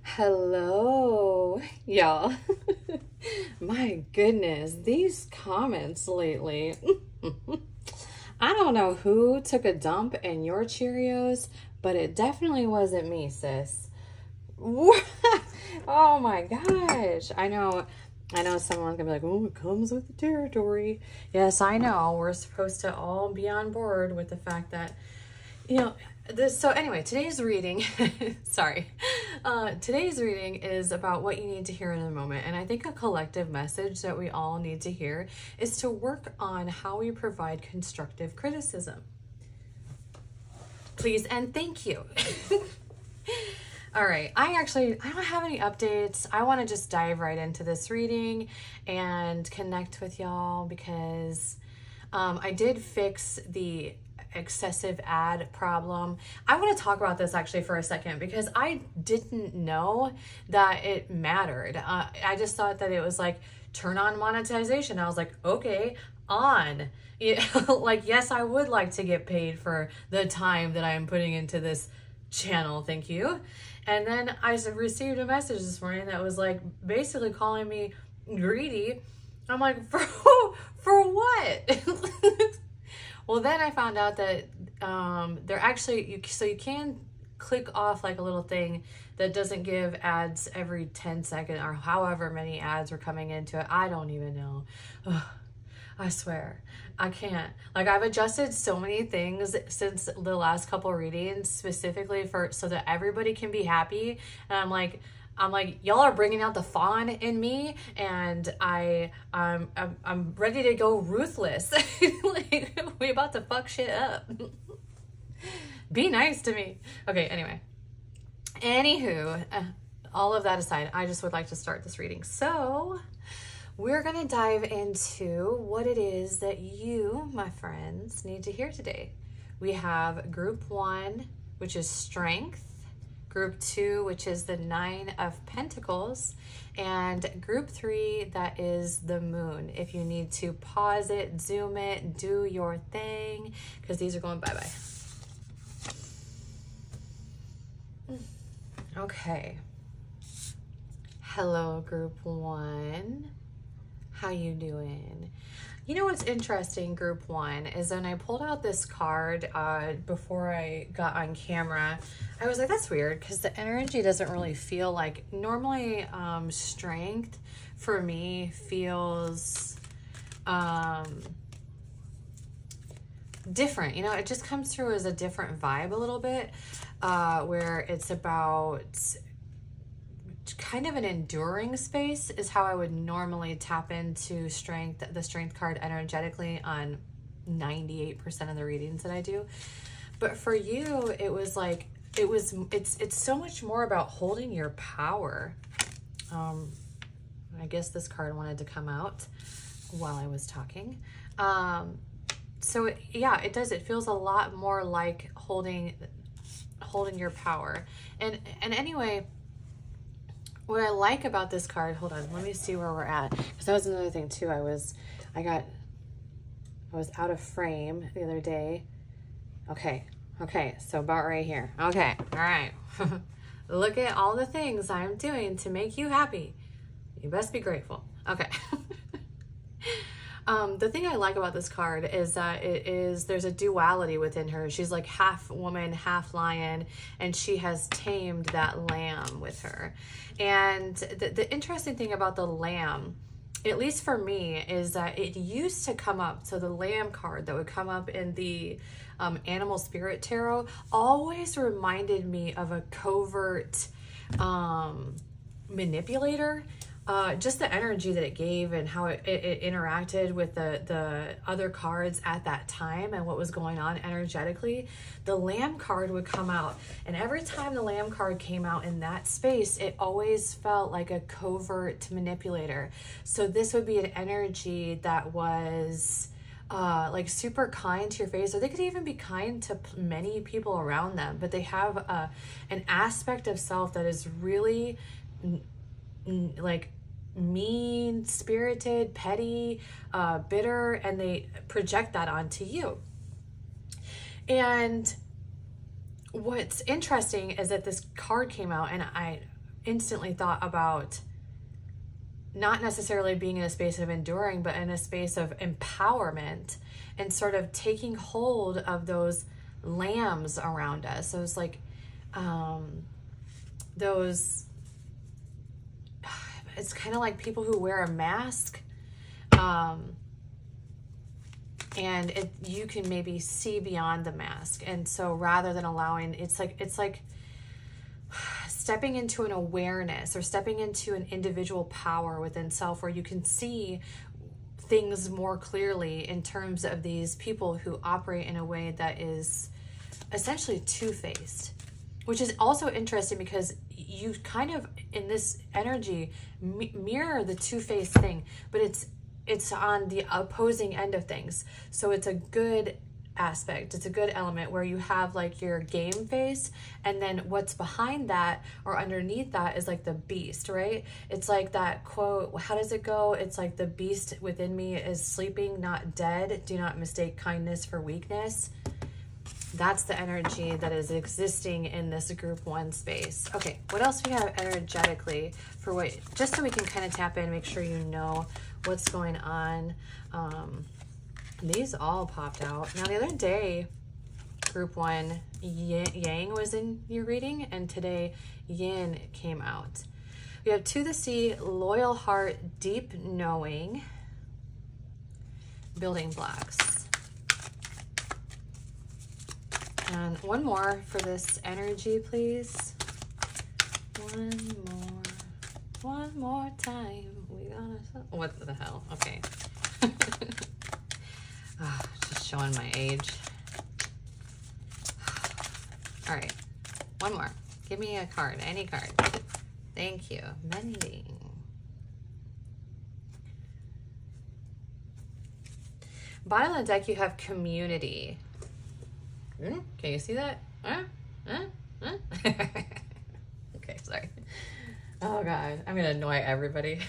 Hello, y'all. My goodness, these comments lately. I don't know who took a dump in your Cheerios, but it definitely wasn't me, sis. Oh my gosh. I know someone's gonna be like, oh, it comes with the territory. Yes, I know. We're supposed to all be on board with the fact that, so anyway, today's reading, today's reading is about what you need to hear in a moment. And I think a collective message that we all need to hear is to work on how we provide constructive criticism. Please and thank you. All right, I don't have any updates. I want to just dive right into this reading and connect with y'all because I did fix the excessive ad problem. I want to talk about this actually for a second because I didn't know that it mattered. I just thought that it was like, turn on monetization. I was like, okay, on. Like, yes, I would like to get paid for the time that I'm putting into this channel. Thank you. And then I received a message this morning that was like basically calling me greedy. I'm like, for what? Well, then I found out that they're actually, you can click off like a little thing that doesn't give ads every 10 seconds or however many ads are coming into it. I don't even know. Ugh, I swear, I can't. Like, I've adjusted so many things since the last couple readings specifically so that everybody can be happy. And I'm like, y'all are bringing out the fawn in me, and I'm ready to go ruthless. Like, we about to fuck shit up. Be nice to me. Okay, anyway. Anywho, all of that aside, I just would like to start this reading. So we're gonna dive into what it is that you, my friends, need to hear today. We have group 1, which is strength. Group 2, which is the 9 of Pentacles, and group 3, that is the moon. If you need to pause it, zoom it, do your thing, because these are going bye-bye. Okay. Hello, group 1. How you doing? You know what's interesting, group 1, is when I pulled out this card before I got on camera, I was like, that's weird, because the energy doesn't really feel like, normally strength for me feels different. It just comes through as a different vibe a little bit, where it's about kind of an enduring space is how I would normally tap into strength, the strength card energetically on 98% of the readings that I do. But for you, it was like, it's so much more about holding your power. I guess this card wanted to come out while I was talking. So yeah, it does. It feels a lot more like holding your power. And anyway, what I like about this card, hold on, let me see where we're at. Because that was another thing too. I was out of frame the other day. Okay, so about right here. Okay, all right. Look at all the things I'm doing to make you happy. You best be grateful. Okay. The thing I like about this card is that there's a duality within her. She's like half woman, half lion, and she has tamed that lamb with her. And the interesting thing about the lamb, at least for me, is that it used to come up. So the lamb card that would come up in the Animal Spirit Tarot always reminded me of a covert manipulator. Just the energy that it gave and how it interacted with the other cards at that time and what was going on energetically. The Lamb card would come out, and every time the Lamb card came out in that space, it always felt like a covert manipulator. So this would be an energy that was like super kind to your face, or they could even be kind to many people around them, but they have an aspect of self that is really like mean-spirited, petty, bitter, and they project that onto you. And what's interesting is that this card came out, and instantly thought about not necessarily being in a space of enduring, but in a space of empowerment and sort of taking hold of those lambs around us. Those like, it's kind of like people who wear a mask, and you can maybe see beyond the mask. And so rather than allowing, it's like stepping into an awareness or stepping into an individual power within self, where you can see things more clearly in terms of these people who operate in a way that is essentially two-faced, which is also interesting because you kind of in this energy mirror the two-faced thing, but it's on the opposing end of things. So it's a good aspect, it's a good element where you have like your game face, and then what's behind that or underneath that is like the beast, right? It's like that quote, how does it go? It's like, the beast within me is sleeping, not dead. Do not mistake kindness for weakness. That's the energy that is existing in this group 1 space. Okay, what else we have energetically for what, just so we can kind of tap in, make sure you know what's going on. These all popped out. Now the other day, group 1, Yang was in your reading, and today Yin came out. We have To the Sea, Loyal Heart, Deep Knowing, Building Blocks. And one more for this energy, please. One more time. We gonna, what the hell? Okay. Oh, just showing my age. All right, one more. Give me a card, any card. Thank you. Mending. Bottom of the deck, you have Community. Can you see that? Okay, sorry. Oh God, I'm gonna annoy everybody.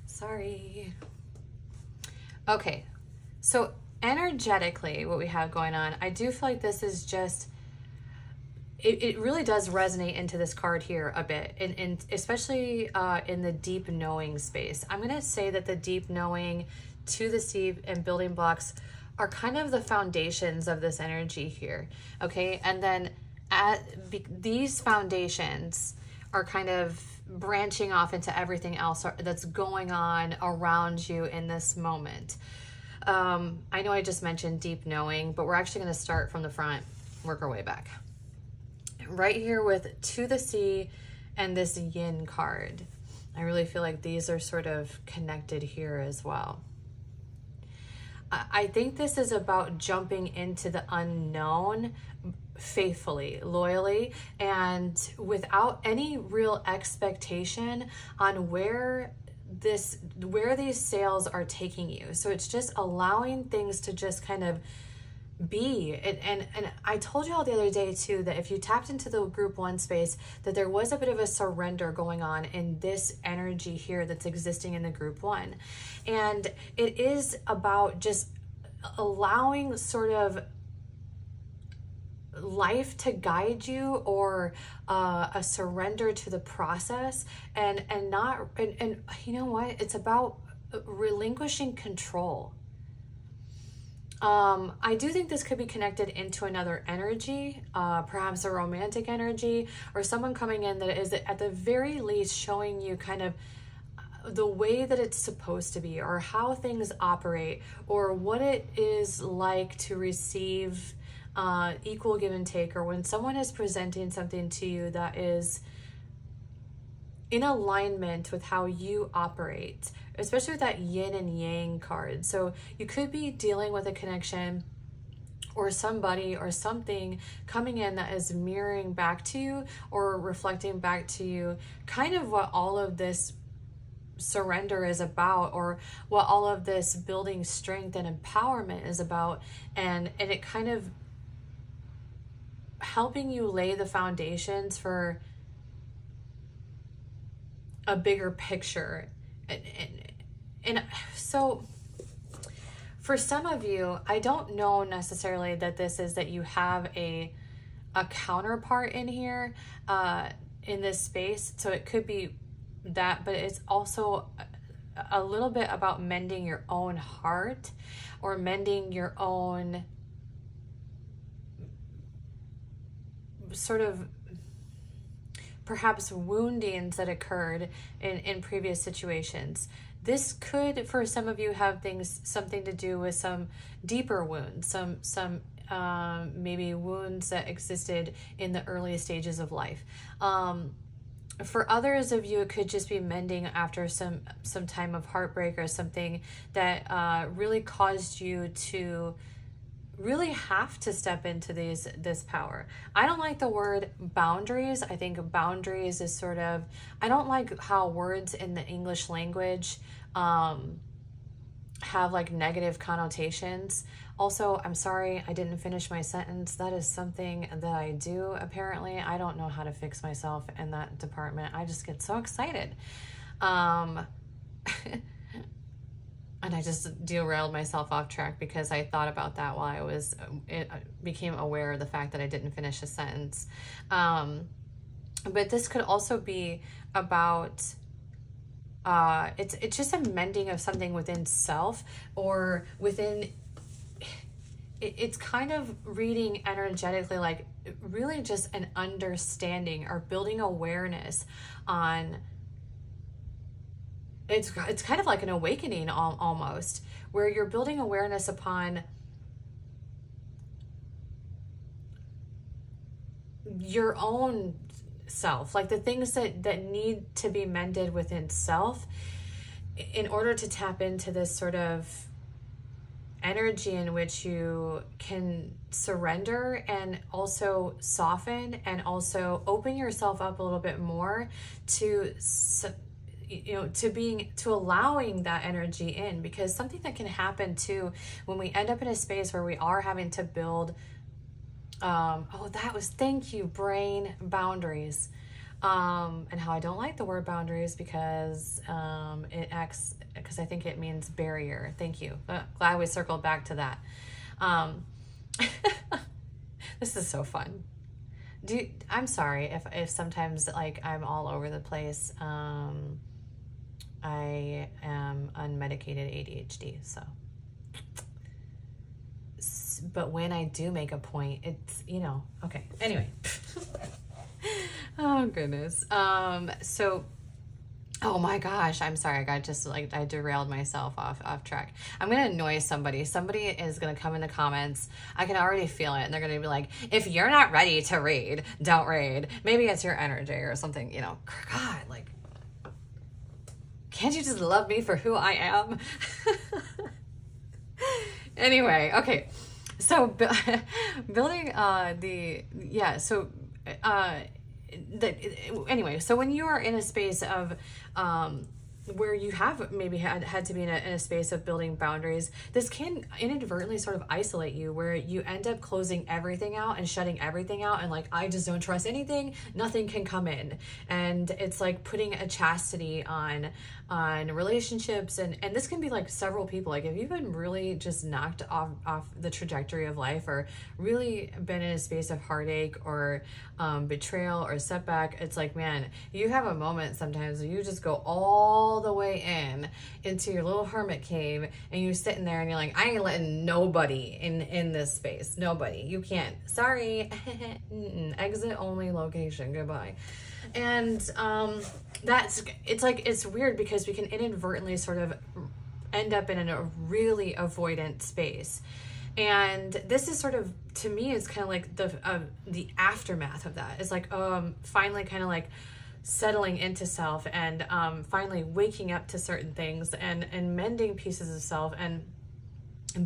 Sorry. Okay, so energetically, what we have going on, I do feel like this is just, it really does resonate into this card here a bit, and especially in the deep knowing space. I'm going to say that the deep knowing, To the Sea, and Building Blocks are kind of the foundations of this energy here, okay? And then these foundations are kind of branching off into everything else that's going on around you in this moment. I know I just mentioned deep knowing, but we're actually going to start from the front, work our way back. Right here with To the Sea and this Yin card, I really feel like these are sort of connected here as well. I think this is about jumping into the unknown faithfully, loyally, and without any real expectation on where these sails are taking you. So it's just allowing things to just kind of be. And I told you all the other day too, that if you tapped into the group 1 space, that there was a bit of a surrender going on in this energy here that's existing in the group 1. And it is about just allowing sort of life to guide you, or a surrender to the process, and you know what, it's about relinquishing control. I do think this could be connected into another energy, perhaps a romantic energy, or someone coming in that is at the very least showing you kind of the way that it's supposed to be, or how things operate, or what it is like to receive equal give and take, or when someone is presenting something to you that is in alignment with how you operate, especially with that yin and yang card. So you could be dealing with a connection or somebody or something coming in that is mirroring back to you or reflecting back to you kind of what all of this surrender is about, or what all of this building strength and empowerment is about, and it kind of helping you lay the foundations for a bigger picture. And so for some of you, I don't know necessarily that this is that you have a counterpart in here. in this space. So it could be that, but it's also a little bit about mending your own heart, or mending your own sort of perhaps woundings that occurred in previous situations. This could, for some of you, have something to do with some deeper wounds, some maybe wounds that existed in the early stages of life. For others of you, it could just be mending after some time of heartbreak, or something that really caused you to really have to step into this power. I don't like the word boundaries. I think boundaries is sort of, I don't like how words in the English language have like negative connotations. Also, I'm sorry, I didn't finish my sentence. That is something that I do, apparently. I don't know how to fix myself in that department. I just get so excited. And I just derailed myself off track because I thought about that while I became aware of the fact that I didn't finish a sentence. But this could also be about, it's just a mending of something within self, or within, it's kind of reading energetically, like really just an understanding or building awareness on, it's kind of like an awakening almost, where you're building awareness upon your own self, like the things that need to be mended within self in order to tap into this sort of energy in which you can surrender and also soften and also open yourself up a little bit more to to allowing that energy in. Because something that can happen too when we end up in a space where we are having to build thank you, brain, boundaries. And how I don't like the word boundaries because because I think it means barrier. Thank you. Glad we circled back to that. This is so fun. I'm sorry if sometimes like I'm all over the place. I am unmedicated ADHD, so. But when I do make a point, it's, okay. Anyway. Oh, goodness. So, oh my gosh, I'm sorry. I derailed myself off track. I'm going to annoy somebody. Somebody is going to come in the comments. I can already feel it. And they're going to be like, if you're not ready to read, don't read. Maybe it's your energy or something, God, like, can't you just love me for who I am? Anyway, okay. So building anyway, so when you are in a space of where you have maybe had to be in a space of building boundaries, this can inadvertently sort of isolate you, where you end up closing everything out and shutting everything out, and like, I just don't trust anything, nothing can come in. And it's like putting a chastity on relationships, and this can be like several people. Like if you've been really just knocked off the trajectory of life, or really been in a space of heartache or betrayal or setback, it's like, man, you have a moment sometimes where you just go all the way into your little hermit cave, and you're sitting there and you're like, I ain't letting nobody in this space. Nobody. You can't. Sorry. Exit only location. Goodbye. And it's weird because we can inadvertently sort of end up in a really avoidant space. And this is sort of, to me, it's kind of like the aftermath of that. It's like finally kind of like settling into self, and finally waking up to certain things, and mending pieces of self, and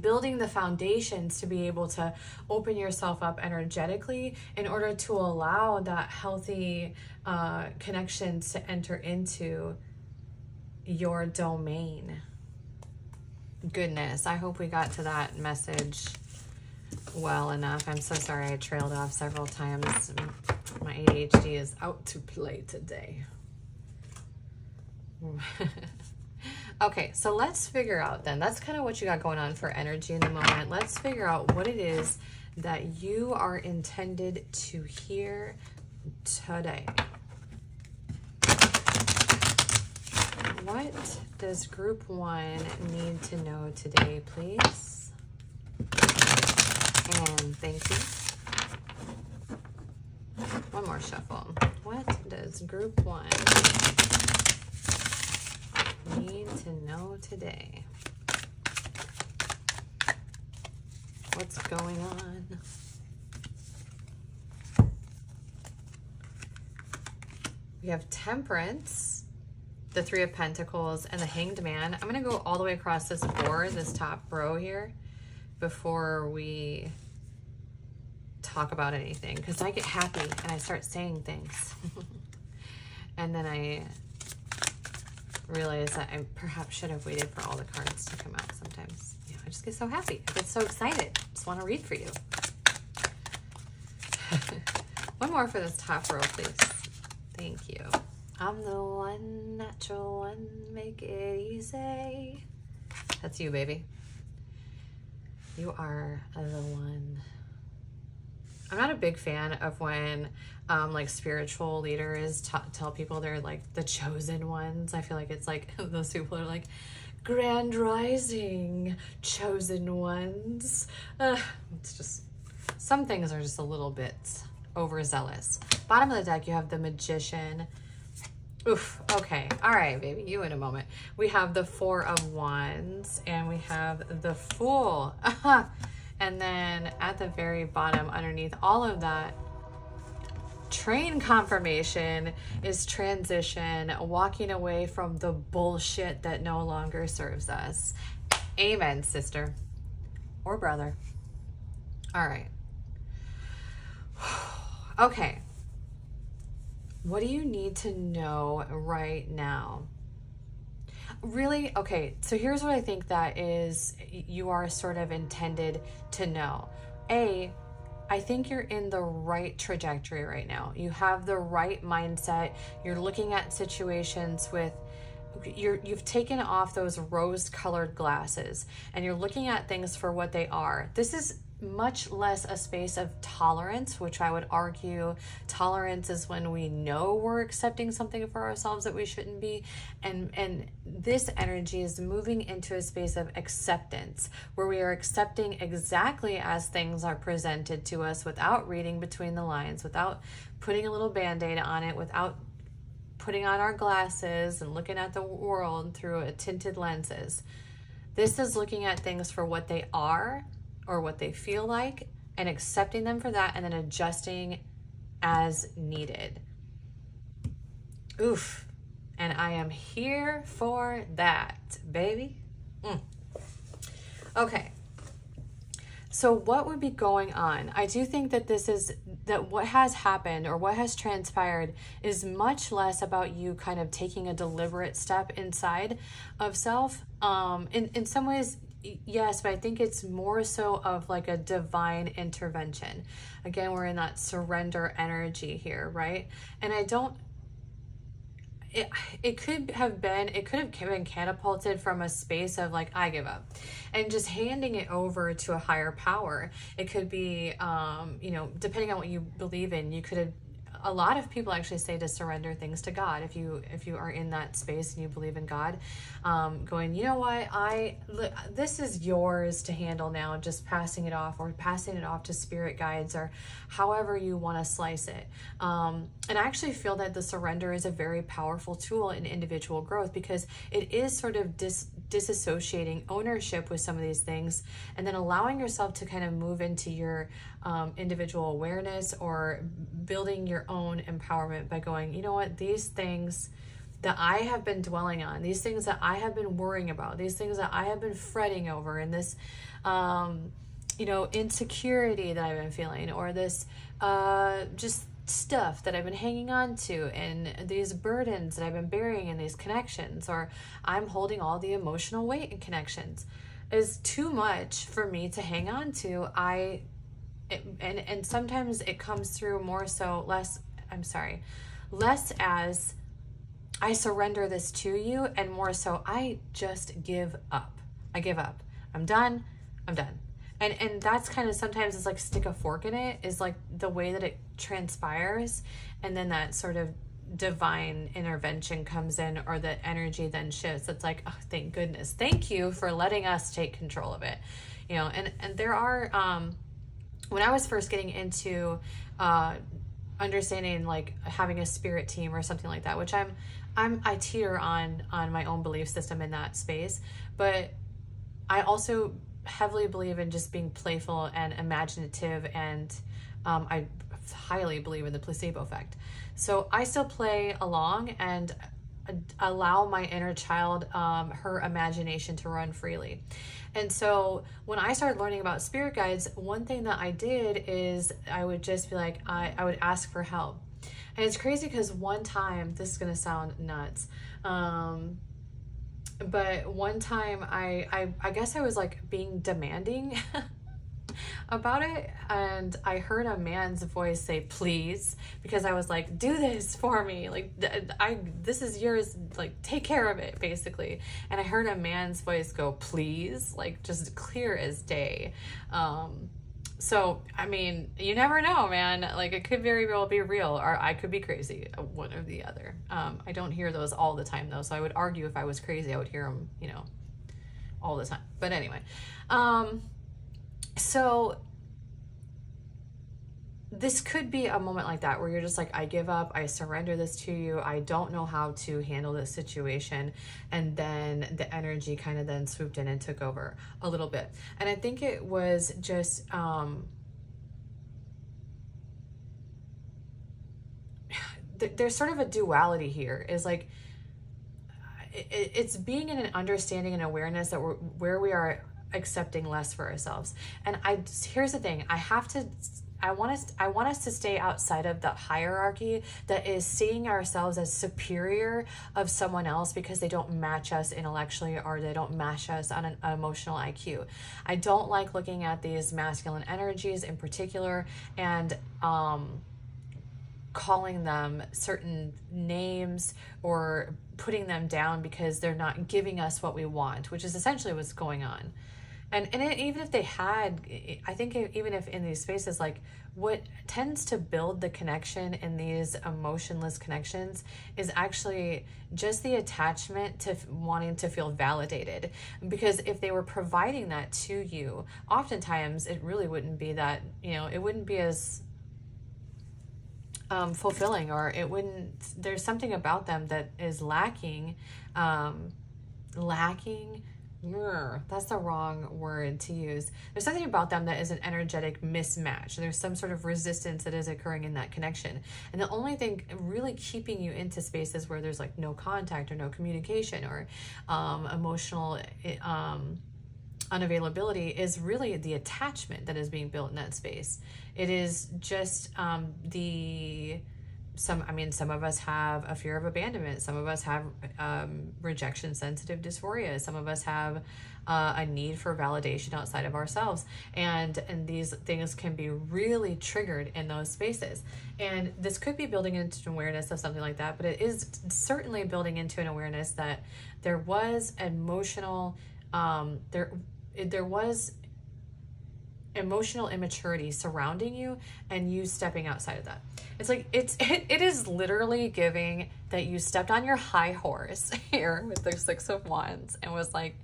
building the foundations to be able to open yourself up energetically in order to allow that healthy connections to enter into your domain. Goodness, I hope we got to that message well enough. I'm so sorry I trailed off several times. My ADHD is out to play today. Okay, so let's figure out then. That's kind of what you got going on for energy in the moment. Let's figure out what it is that you are intended to hear today. What does group 1 need to know today, please? And thank you. One more shuffle. What does group 1 need to know today? What's going on? We have Temperance, the Three of Pentacles, and the Hanged Man. I'm going to go all the way across this board, this top row here, before we talk about anything, because I get happy and I start saying things. And then I realize that I perhaps should have waited for all the cards to come out sometimes. You know, I just get so happy. I get so excited. I just want to read for you. One more for this top row, please. Thank you. I'm the one, natural one, make it easy. That's you, baby. You are the one. I'm not a big fan of when like spiritual leaders tell people they're like the chosen ones. I feel like it's like those people are like, grand rising, chosen ones. It's just, some things are just a little bit overzealous. Bottom of the deck, you have the Magician. Oof, okay, all right, baby, you in a moment. We have the Four of Wands, and we have the Fool. And then at the very bottom, underneath all of that, train confirmation is transition, walking away from the bullshit that no longer serves us. Amen, sister or brother. All right. Okay. What do you need to know right now? Really? Okay, so here's what I think that is you are sort of intended to know. A, I think you're in the right trajectory right now. You have the right mindset. You're looking at situations with, you've taken off those rose-colored glasses and you're looking at things for what they are. This is much less a space of tolerance, which I would argue tolerance is when we know we're accepting something for ourselves that we shouldn't be, and this energy is moving into a space of acceptance, where we are accepting exactly as things are presented to us without reading between the lines, without putting a little band-aid on it, without putting on our glasses and looking at the world through a tinted lenses. This is looking at things for what they are, or what they feel like, and accepting them for that, and then adjusting as needed. Oof. And I am here for that, baby. Okay. So what would be going on? I do think that that what has happened or what has transpired is much less about you kind of taking a deliberate step inside of self. In some ways, yes, but I think it's more so of like a divine intervention. Again, we're in that surrender energy here, right? And I don't, it could have been catapulted from a space of like, I give up, and just handing it over to a higher power. It could be, you know, depending on what you believe in, you could have, a lot of people actually say to surrender things to God. If you are in that space and you believe in God, going, you know what, this is yours to handle now, just passing it off, or passing it off to spirit guides, or however you want to slice it. And I actually feel that the surrender is a very powerful tool in individual growth, because it is sort of disassociating ownership with some of these things, and then allowing yourself to kind of move into your individual awareness, or building your own empowerment by going, you know what, these things that I have been dwelling on, these things that I have been worrying about, these things that I have been fretting over, and this, you know, insecurity that I've been feeling, or this just stuff that I've been hanging on to, and these burdens that I've been bearing in these connections, or I'm holding all the emotional weight in connections, is too much for me to hang on to. And sometimes it comes through more so less as I surrender this to you, and more so I just give up. I give up. I'm done. I'm done. And that's kind of, sometimes it's like stick a fork in it, is like the way that it transpires. And then that sort of divine intervention comes in, or the energy then shifts. It's like, oh, thank goodness. Thank you for letting us take control of it. You know, and there are, when I was first getting into understanding like having a spirit team or something like that, which I teeter on my own belief system in that space, but I also heavily believe in just being playful and imaginative, and I highly believe in the placebo effect. So I still play along and allow my inner child her imagination to run freely. And so when I started learning about spirit guides, one thing that I did is I would just be like, I would ask for help. And it's crazy because one time, this is gonna sound nuts, but one time I guess I was like being demanding about it, and I heard a man's voice say please, because I was like, do this for me, like this is yours, like take care of it basically. And I heard a man's voice go please, like just clear as day. So I mean, you never know, man, like it could very well be real, or I could be crazy, one or the other. I don't hear those all the time though, so I would argue if I was crazy I would hear them, you know, all the time. But anyway, so this could be a moment like that where you're just like, I give up, I surrender this to you, I don't know how to handle this situation. And then the energy kind of then swooped in and took over a little bit. And I think it was just, there's sort of a duality here, is like, it's being in an understanding and awareness that where we are accepting less for ourselves. And here's the thing, I want us to stay outside of the hierarchy that is seeing ourselves as superior of someone else because they don't match us intellectually, or they don't match us on an emotional IQ. I don't like looking at these masculine energies in particular and calling them certain names or putting them down because they're not giving us what we want, which is essentially what's going on. And even if they had, I think even if in these spaces, like what tends to build the connection in these emotionless connections is actually just the attachment to wanting to feel validated. Because if they were providing that to you, oftentimes it really wouldn't be that, you know, it wouldn't be as fulfilling, or it wouldn't, there's something about them that is lacking, that's the wrong word to use. There's something about them that is an energetic mismatch. There's some sort of resistance that is occurring in that connection. And the only thing really keeping you into spaces where there's like no contact or no communication or emotional unavailability is really the attachment that is being built in that space. It is just some of us have a fear of abandonment. Some of us have rejection sensitive dysphoria. Some of us have a need for validation outside of ourselves. And these things can be really triggered in those spaces. And this could be building into an awareness of something like that, but it is certainly building into an awareness that there was emotional, there was emotional immaturity surrounding you and you stepping outside of that. It's like, it is literally giving that you stepped on your high horse here with the Six of Wands and was like,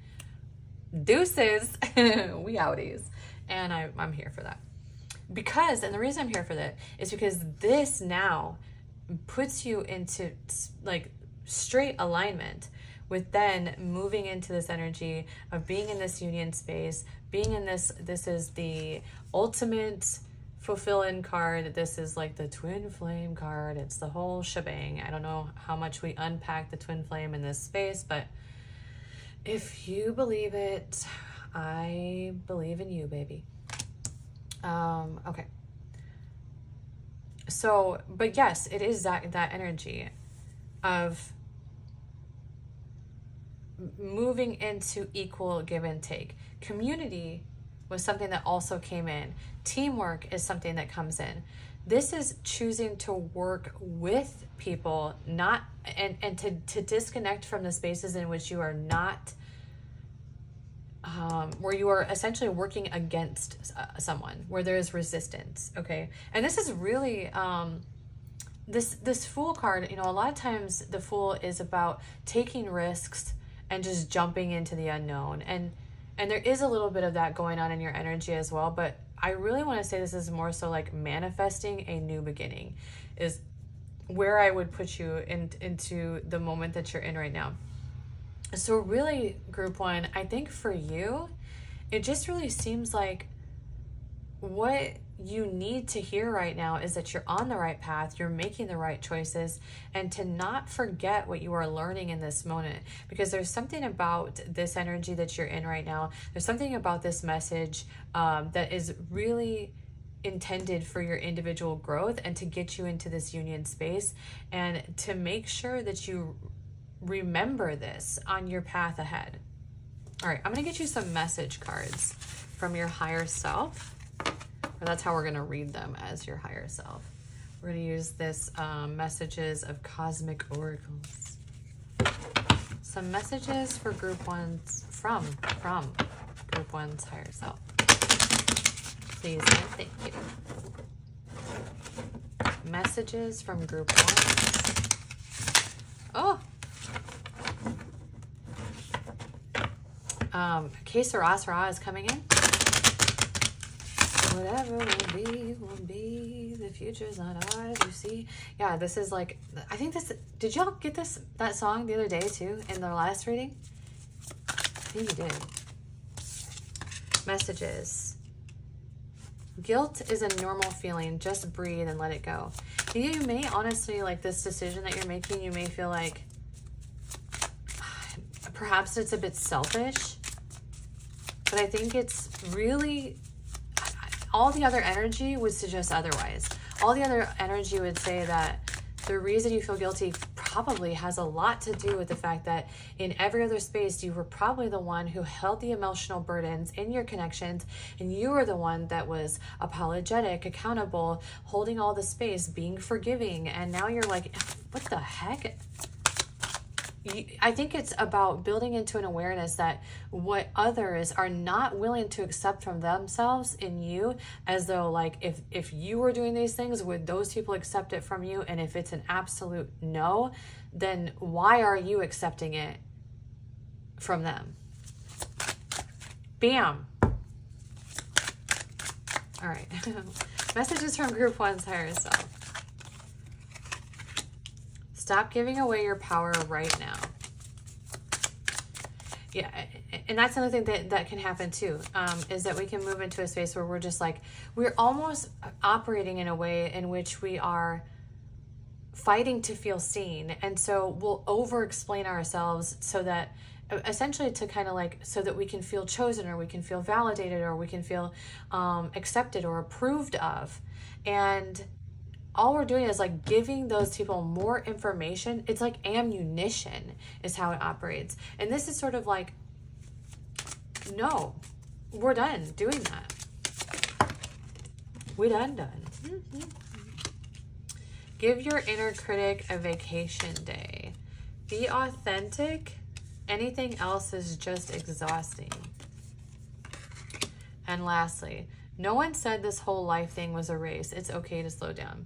deuces, we outies. And I'm here for that. Because, and the reason I'm here for that is because this now puts you into like straight alignment with then moving into this energy of being in this union space, being in this is the ultimate fulfilling card. This is like the twin flame card. It's the whole shebang. I don't know how much we unpack the twin flame in this space, but if you believe it, I believe in you, baby. Okay. So, but yes, it is that energy of moving into equal give and take. Community was something that also came in. Teamwork is something that comes in. This is choosing to work with people, not and to disconnect from the spaces in which you are not, where you are essentially working against someone, where there is resistance. Okay, and this is really this Fool card, you know, a lot of times the Fool is about taking risks and just jumping into the unknown. And there is a little bit of that going on in your energy as well, but I really want to say this is more so like manifesting a new beginning is where I would put you into the moment that you're in right now. So really, group one, I think for you, it just really seems like what you need to hear right now is that you're on the right path, you're making the right choices, and to not forget what you are learning in this moment, because there's something about this energy that you're in right now. There's something about this message that is really intended for your individual growth and to get you into this union space and to make sure that you remember this on your path ahead. All right, I'm going to get you some message cards from your higher self. Or that's how we're going to read them, as your higher self. We're going to use this messages of cosmic oracles. Some messages for group one's from group one's higher self. Please and thank you. Messages from group one. Oh. Que sera is coming in. Whatever will be, the future's not ours, you see. Yeah, this is like, I think this, did y'all get that song the other day too, in the last reading? I think you did. Messages. Guilt is a normal feeling, just breathe and let it go. You may honestly, like this decision that you're making, you may feel like, perhaps it's a bit selfish, but I think it's really, all the other energy would suggest otherwise. All the other energy would say that the reason you feel guilty probably has a lot to do with the fact that in every other space, you were probably the one who held the emotional burdens in your connections, and you were the one that was apologetic, accountable, holding all the space, being forgiving, and now you're like, what the heck? I think it's about building into an awareness that what others are not willing to accept from themselves in you, as though like if you were doing these things, would those people accept it from you? And if it's an absolute no, then why are you accepting it from them? Bam. All right. Messages from group one's higher self. Stop giving away your power right now. Yeah, and that's another thing that can happen too, is that we can move into a space where we're just like, we're almost operating in a way in which we are fighting to feel seen. And so we'll over-explain ourselves so that, essentially to kind of like, so that we can feel chosen, or we can feel validated, or we can feel accepted or approved of. And all we're doing is like giving those people more information. It's like ammunition is how it operates. And this is sort of like, no, we're done doing that. We're done. Mm-hmm. Give your inner critic a vacation day. Be authentic. Anything else is just exhausting. And lastly, no one said this whole life thing was a race. It's okay to slow down.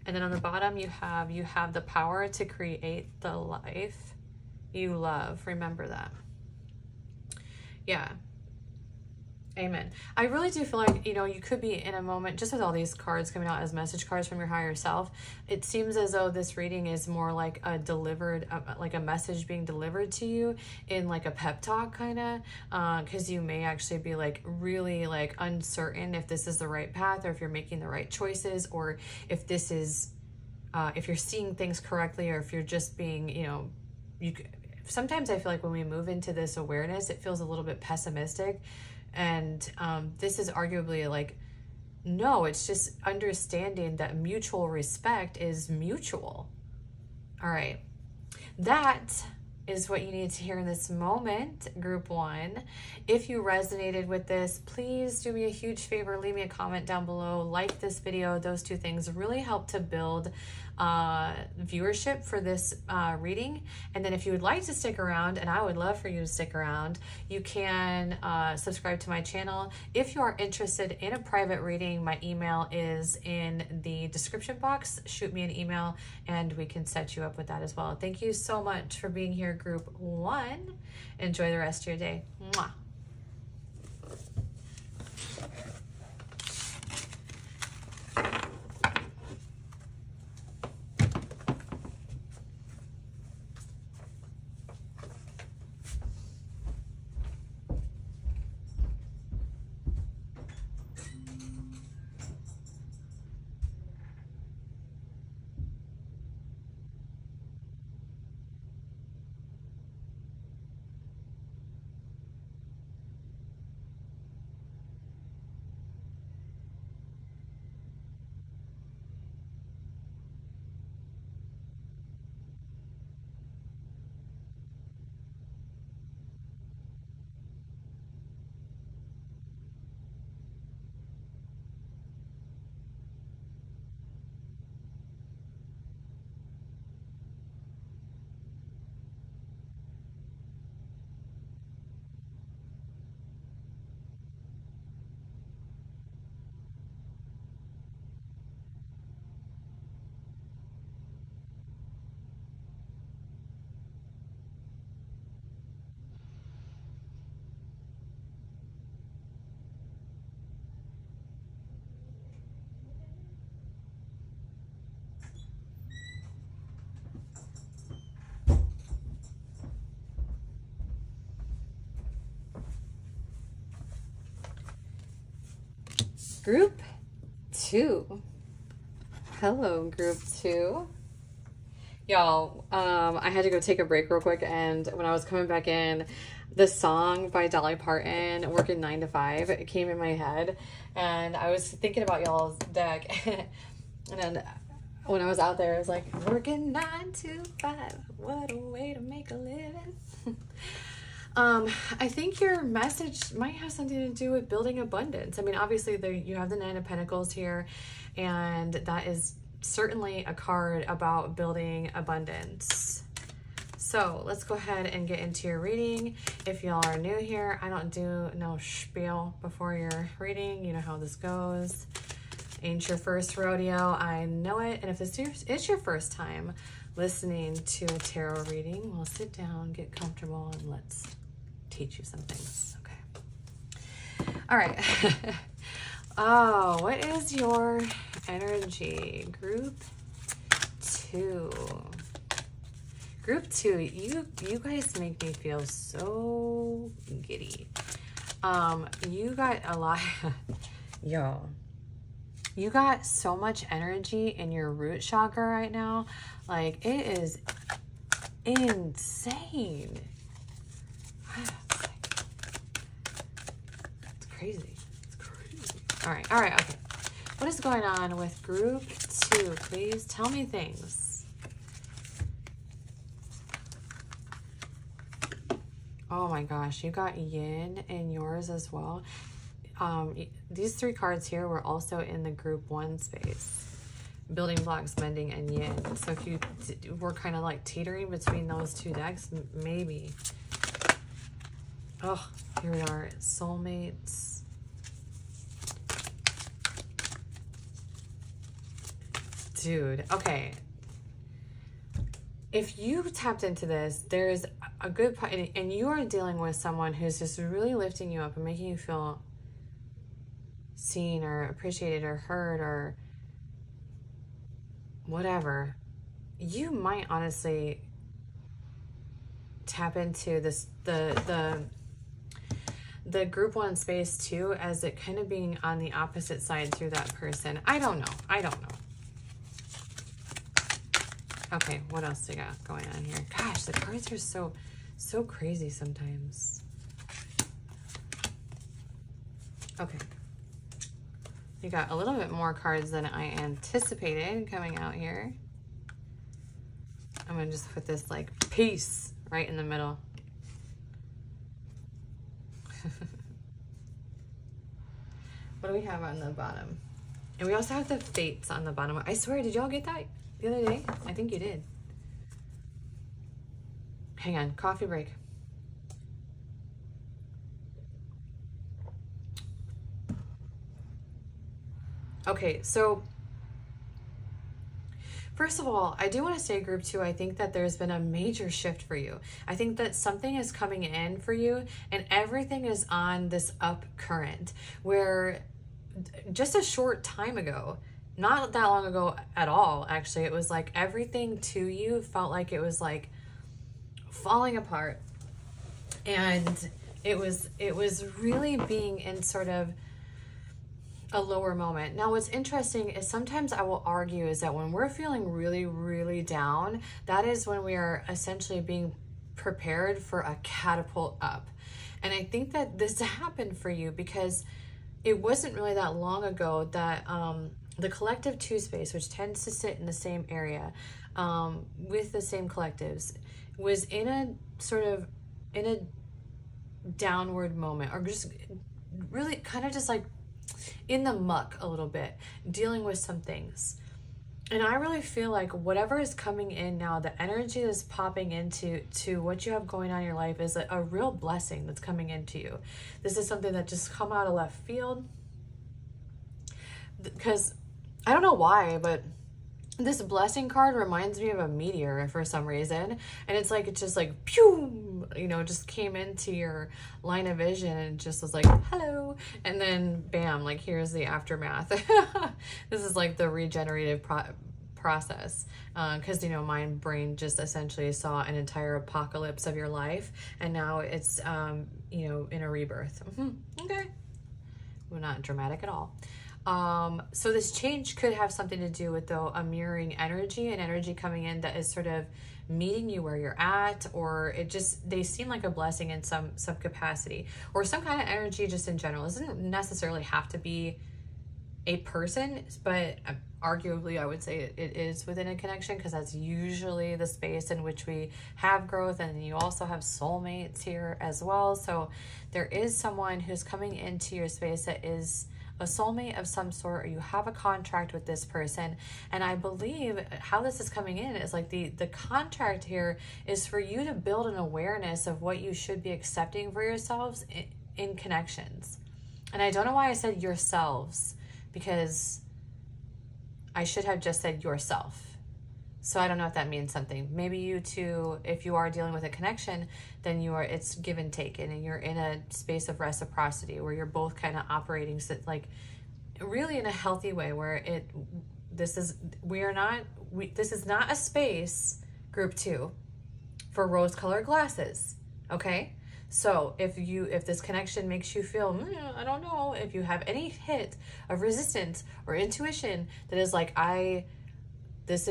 And then on the bottom, you have the power to create the life you love. Remember that. Yeah. Amen. I really do feel like, you know, you could be in a moment, just with all these cards coming out as message cards from your higher self, it seems as though this reading is more like a delivered, like a message being delivered to you in like a pep talk kind of, because you may actually be like really like uncertain if this is the right path, or if you're making the right choices, or if this is, if you're seeing things correctly, or if you're just being, you know, sometimes I feel like when we move into this awareness, it feels a little bit pessimistic. And this is arguably like, no, it's just understanding that mutual respect is mutual. All right. That is what you need to hear in this moment, group one. If you resonated with this, please do me a huge favor. Leave me a comment down below. Like this video. Those two things really help to build viewership for this reading. And then if you would like to stick around, and I would love for you to stick around, you can subscribe to my channel. If you are interested in a private reading, my email is in the description box. Shoot me an email and we can set you up with that as well. Thank you so much for being here, group 1. Enjoy the rest of your day. Mwah. Group 2. Hello, group 2. Y'all, I had to go take a break real quick, and when I was coming back in, the song by Dolly Parton, Working 9 to 5, it came in my head, and I was thinking about y'all's deck, and then when I was out there, I was like, working 9 to 5, what a way to make a living. I think your message might have something to do with building abundance. I mean, obviously you have the 9 of Pentacles here, and that is certainly a card about building abundance. So let's go ahead and get into your reading. If y'all are new here, I don't do no spiel before your reading. You know how this goes. Ain't your first rodeo, I know it. And if this is your first time listening to a tarot reading, well, sit down, get comfortable, and let's teach you some things. Okay. All right. Oh, what is your energy? Group 2. Group 2, you guys make me feel so giddy. You got a lot, yo. You got so much energy in your root chakra right now. Like, it is insane. It's crazy. It's crazy. All right, okay. What is going on with group 2? Please tell me things. Oh my gosh, you got yin in yours as well. These 3 cards here were also in the group 1 space. Building blocks, mending, and yin. So if you were kind of like teetering between those 2 decks, maybe. Oh, here we are, soulmates. Dude, okay. If you tapped into this, there's a good part, and you are dealing with someone who's just really lifting you up and making you feel seen or appreciated or heard or whatever. You might honestly tap into this the group 1 space too, as it kind of being on the opposite side through that person. I don't know. Okay, what else we got going on here? Gosh, the cards are so crazy sometimes. Okay. You got a little bit more cards than I anticipated coming out here. I'm gonna just put this like peace right in the middle. What do we have on the bottom? And we also have the fates on the bottom. I swear, did y'all get that? the other day? I think you did. Hang on, coffee break. Okay, so first of all, I do want to say group 2, I think that there's been a major shift for you. I think that something is coming in for you and everything is on this up current where just a short time ago, not that long ago at all, actually, it was like everything to you felt like it was like falling apart. And it was really being in sort of a lower moment. Now, what's interesting is sometimes I will argue is that when we're feeling really, really down, that is when we are essentially being prepared for a catapult up. And I think that this happened for you because it wasn't really that long ago that the collective 2 space, which tends to sit in the same area with the same collectives, was in a sort of in a downward moment, or just really kind of just like in the muck a little bit, dealing with some things. And I really feel like whatever is coming in now, the energy that's popping into what you have going on in your life is a real blessing that's coming into you. This is something that just come out of left field. Because I don't know why, but this blessing card reminds me of a meteor for some reason. And it's like, it just like, pew, you know, just came into your line of vision and just was like, hello. And then bam, like here's the aftermath. This is like the regenerative process. Cause you know, my brain just essentially saw an entire apocalypse of your life. And now it's, you know, in a rebirth. Okay. Well, not dramatic at all. So this change could have something to do with, though, a mirroring energy, an energy coming in that is sort of meeting you where you're at, or it just, they seem like a blessing in some capacity, or some kind of energy just in general. It doesn't necessarily have to be a person, but arguably I would say it is within a connection, because that's usually the space in which we have growth. And you also have soulmates here as well. So there is someone who's coming into your space that is a soulmate of some sort, or you have a contract with this person. And I believe how this is coming in is like the contract here is for you to build an awareness of what you should be accepting for yourselves in connections. And I don't know why I said yourselves, because I should have just said yourself. So I don't know if that means something. Maybe you two, if you are dealing with a connection, then it's give and take, and you're in a space of reciprocity where you're both kind of operating like really in a healthy way, where this is not a space, group 2, for rose-colored glasses. Okay? So if this connection makes you feel, I don't know, if you have any hit of resistance or intuition that is like, this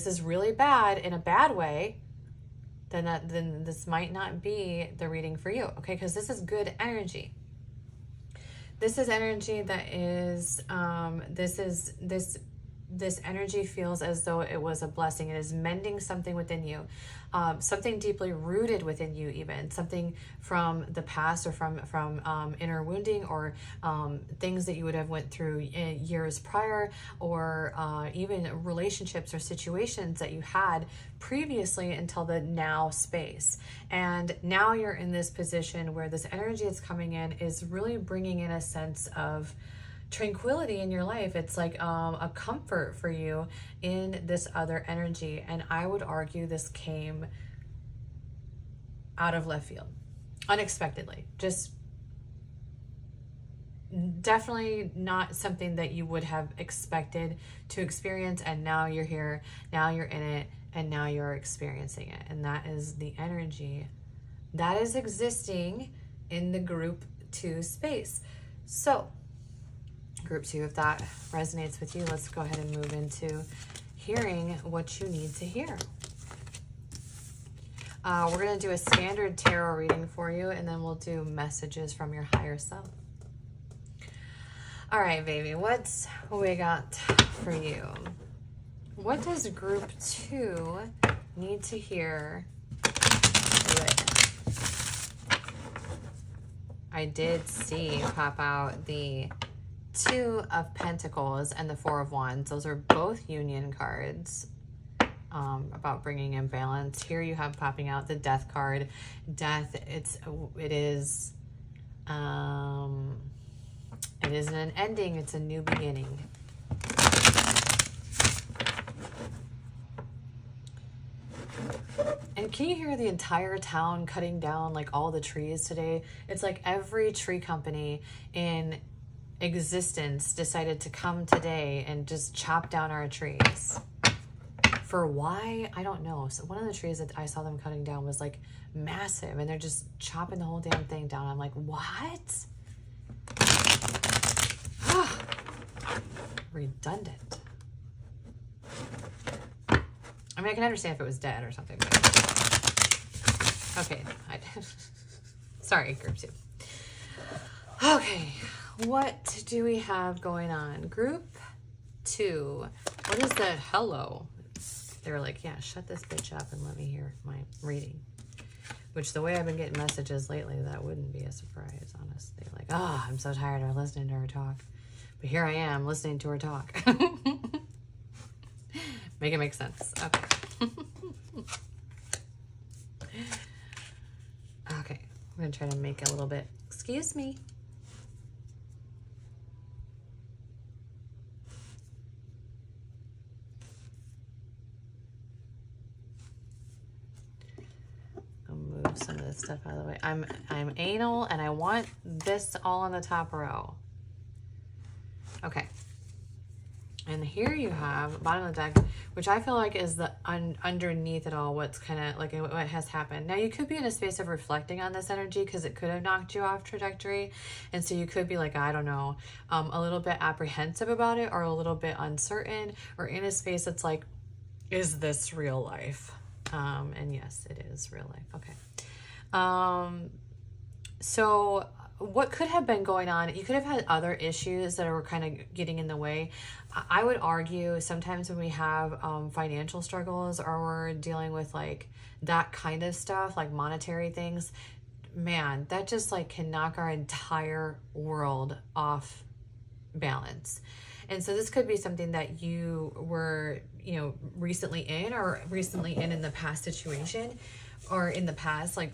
is really bad in a bad way, then this might not be the reading for you, okay? Because this is good energy. This is energy that is, this energy feels as though it was a blessing. It is mending something within you, something deeply rooted within you, even something from the past, or from inner wounding, or things that you would have went through years prior, or even relationships or situations that you had previously until the now space. And now you're in this position where this energy that's coming in is really bringing in a sense of tranquility in your life. It's like a comfort for you in this other energy. And I would argue this came out of left field, unexpectedly. Just definitely not something that you would have expected to experience. And now you're here, now you're in it, and now you're experiencing it. And that is the energy that is existing in the group 2 space. So group 2, if that resonates with you, let's go ahead and move into hearing what you need to hear. We're going to do a standard tarot reading for you, and then we'll do messages from your higher self. All right, baby, what's we got for you? What does group 2 need to hear? I did see pop out the Two of Pentacles and the Four of Wands. Those are both union cards, about bringing in balance. Here you have popping out the Death card. Death, it is an ending. It's a new beginning. And can you hear the entire town cutting down like all the trees today? It's like every tree company in existence decided to come today and just chop down our trees. For why? I don't know. So one of the trees that I saw them cutting down was like massive, and they're just chopping the whole damn thing down. I'm like, what? Redundant. I mean, I can understand if it was dead or something. But... okay. Sorry, group 2. Okay. What do we have going on? Group 2. What is that? Hello. They were like, yeah, shut this bitch up and let me hear my reading. Which, the way I've been getting messages lately, that wouldn't be a surprise, honestly. Like, oh, I'm so tired of listening to her talk. But here I am listening to her talk. Make it make sense. Okay. Okay. I'm going to try to make a little bit. Excuse me. I'll move some of this stuff out of the way. I'm anal, and I want this all on the top row. Okay. And here you have bottom of the deck, which I feel like is the underneath it all, what's kind of like what has happened. Now, you could be in a space of reflecting on this energy because it could have knocked you off trajectory. And so you could be like, I don't know, a little bit apprehensive about it, or a little bit uncertain, or in a space that's like, is this real life? And yes, it is real life. Okay. So what could have been going on, you could have had other issues that were kind of getting in the way. I would argue sometimes when we have financial struggles, or we're dealing with like that kind of stuff, like monetary things, man, that just like can knock our entire world off balance. And so this could be something that you were, you know, recently in, or recently in the past situation, or in the past, like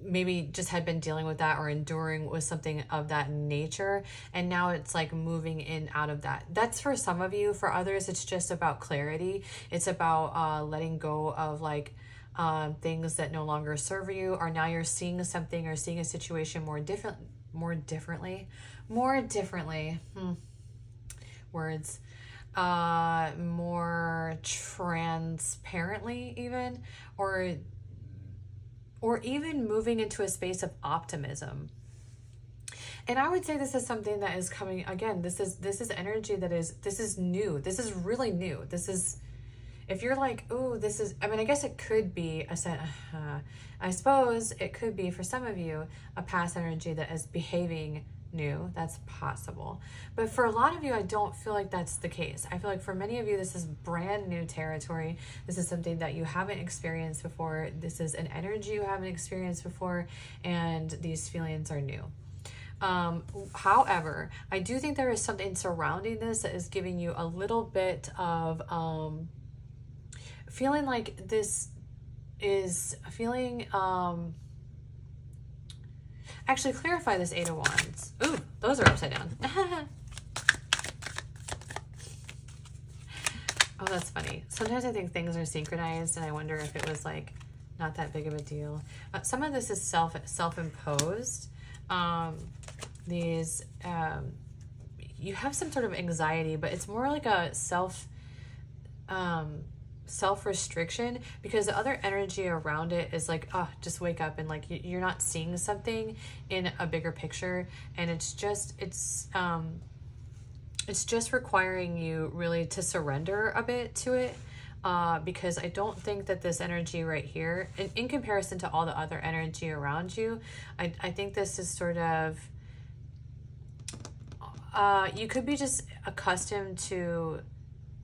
maybe just had been dealing with that or enduring with something of that nature. And now it's like moving in out of that. That's for some of you. For others, it's just about clarity. It's about letting go of like things that no longer serve you, or now you're seeing something or seeing a situation more differently. Words. More transparently even, or even moving into a space of optimism. And I would say this is something that is coming, again, this is energy that is, this is new. This is really new. This is, if you're like, oh, this is, I mean, I guess it could be I suppose it could be for some of you, a past energy that is behaving new. That's possible. But for a lot of you, I don't feel like that's the case. I feel like for many of you, this is brand new territory. This is something that you haven't experienced before. This is an energy you haven't experienced before, and these feelings are new. However, I do think there is something surrounding this that is giving you a little bit of feeling like this is feeling actually, clarify this 8 of Wands. Ooh, those are upside down. Oh, that's funny. Sometimes I think things are synchronized, and I wonder if it was like not that big of a deal. Some of this is self-imposed. You have some sort of anxiety, but it's more like a self-restriction, because the other energy around it is like, oh, just wake up, and like you're not seeing something in a bigger picture, and it's just requiring you really to surrender a bit to it, because I don't think that this energy right here, in comparison to all the other energy around you, I think this is sort of you could be just accustomed to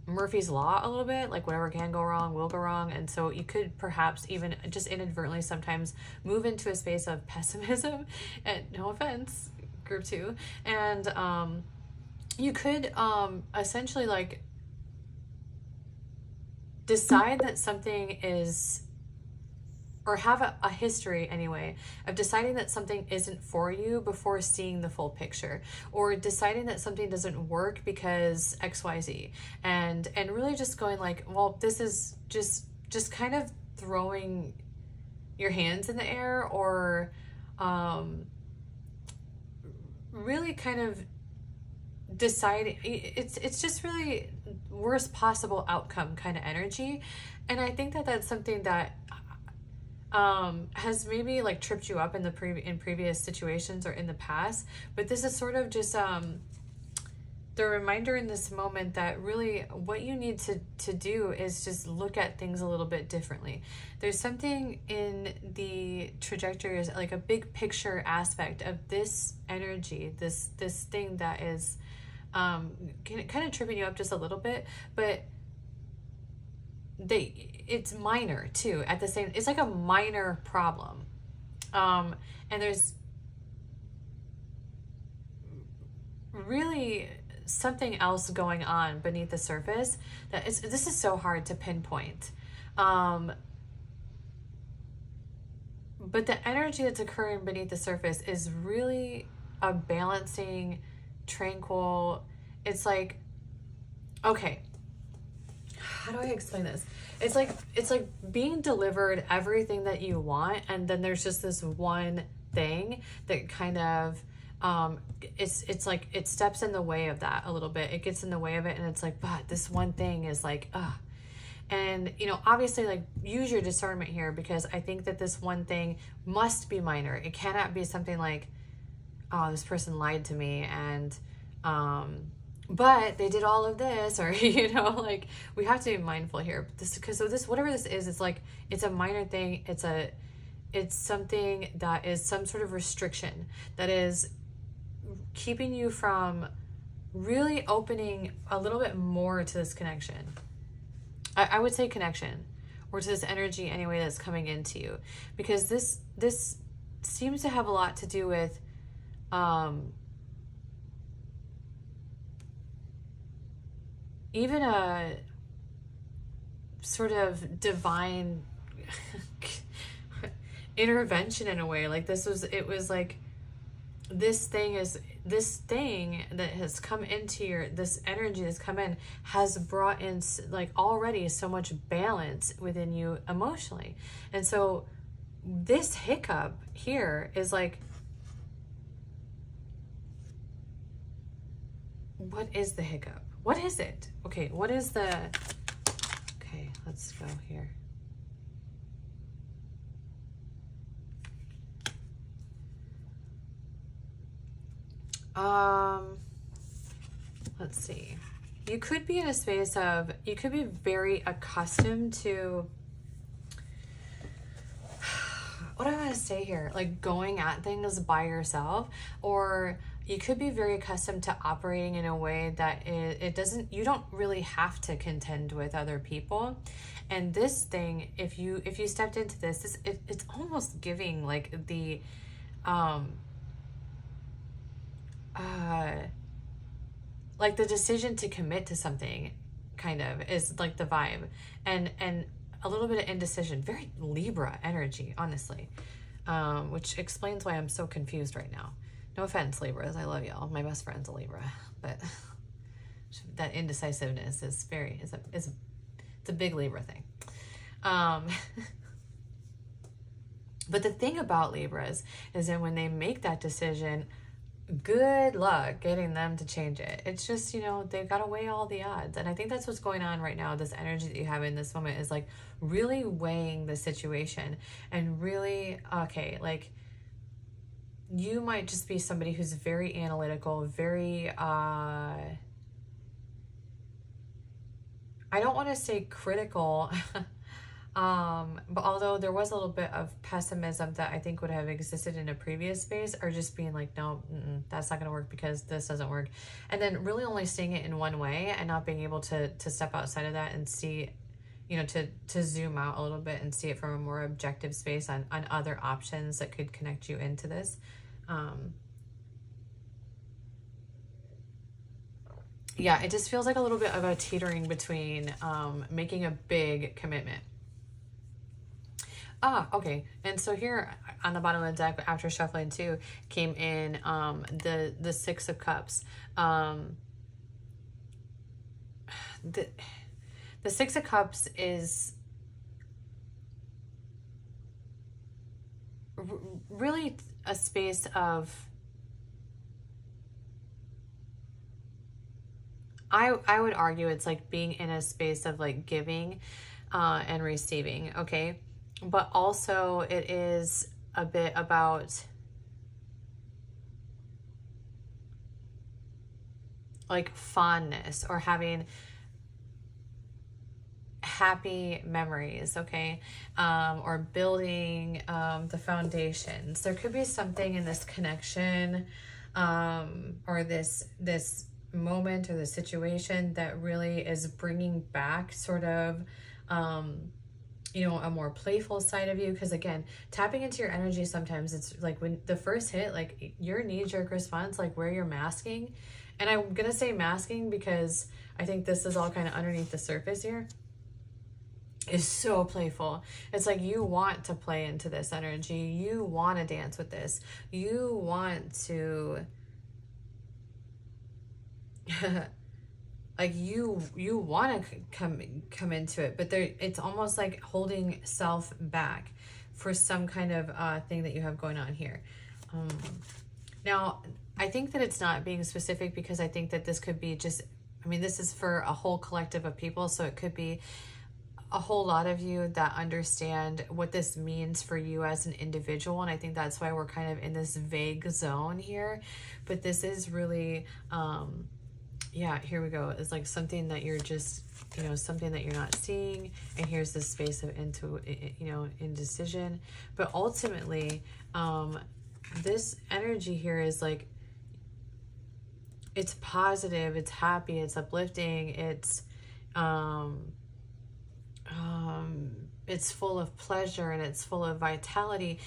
Murphy's Law a little bit, like whatever can go wrong will go wrong. And so you could perhaps even just inadvertently sometimes move into a space of pessimism, and no offense, group 2, and you could essentially like decide that something is, or have a history anyway, of deciding that something isn't for you before seeing the full picture, or deciding that something doesn't work because XYZ, and really just going like, well, this is just kind of throwing your hands in the air, or really kind of deciding, it's just really worst possible outcome kind of energy. And I think that that's something that has maybe like tripped you up in the previous situations or in the past, but this is sort of just the reminder in this moment that really what you need to do is just look at things a little bit differently. There's something in the trajectories, like a big picture aspect of this energy, this thing that is kind of tripping you up just a little bit, but it's minor too at the same, it's like a minor problem. And there's really something else going on beneath the surface that this is so hard to pinpoint. But the energy that's occurring beneath the surface is really a balancing, tranquil, it's like, okay, how do I explain this? It's like being delivered everything that you want, and then there's just this one thing that kind of it's like it steps in the way of that a little bit. It gets in the way of it, and it's like, but this one thing is like, and you know, obviously, like, use your discernment here, because I think that this one thing must be minor. It cannot be something like, oh, this person lied to me, and but they did all of this, or you know, like, we have to be mindful here. Because this, whatever this is, it's like, it's a minor thing. It's something that is some sort of restriction that is keeping you from really opening a little bit more to this connection. I would say connection, or to this energy anyway that's coming into you, because this seems to have a lot to do with even a sort of divine intervention in a way. Like it was like this thing that has come into this energy that's come in has brought in like already so much balance within you emotionally. And so this hiccup here is like, what is the hiccup? What is it? Okay, what is the... Okay, let's go here. Let's see. You could be in a space of... You could be very accustomed to... What do I want to say here? Like going at things by yourself, or... You could be very accustomed to operating in a way that you don't really have to contend with other people. And this thing, if you stepped into this, it's almost giving like the, like the decision to commit to something kind of is like the vibe, and a little bit of indecision, very Libra energy, honestly, which explains why I'm so confused right now. No offense, Libras. I love y'all. My best friend's a Libra, but that indecisiveness is it's a big Libra thing. But the thing about Libras is that when they make that decision, good luck getting them to change it. It's just, you know, they've got to weigh all the odds. And I think that's what's going on right now. This energy that you have in this moment is like really weighing the situation and really, okay, like, you might just be somebody who's very analytical, very, I don't want to say critical, but although there was a little bit of pessimism that I think would have existed in a previous space, or just being like, no, that's not going to work because this doesn't work. And then really only seeing it in one way and not being able to step outside of that and see, you know, to zoom out a little bit and see it from a more objective space on other options that could connect you into this. yeah, it just feels like a little bit of a teetering between making a big commitment. Okay. And so here on the bottom of the deck, after shuffling two, came in the Six of Cups. The Six of Cups is really a space of, I would argue it's like being in a space of like giving and receiving, okay? But also it is a bit about like fondness or having happy memories, okay? Or building the foundations. There could be something in this connection or this moment or the situation that really is bringing back sort of you know, a more playful side of you. Because again, tapping into your energy, sometimes it's like when the first hit, like your knee-jerk response, like where you're masking, and I'm gonna say masking because I think this is all kind of underneath the surface here, is so playful. It's like you want to play into this energy, you want to dance with this, you want to like you want to come into it, but there, it's almost like holding self back for some kind of thing that you have going on here. Now, I think that it's not being specific because I think that this could be just, I mean, this is for a whole collective of people, so it could be a whole lot of you that understand what this means for you as an individual, and I think that's why we're kind of in this vague zone here. But this is really yeah, here we go. It's like something that you're just, you know, something that you're not seeing. And here's this space of indecision. But ultimately, this energy here is like, it's positive, it's happy, it's uplifting, it's full of pleasure and it's full of vitality.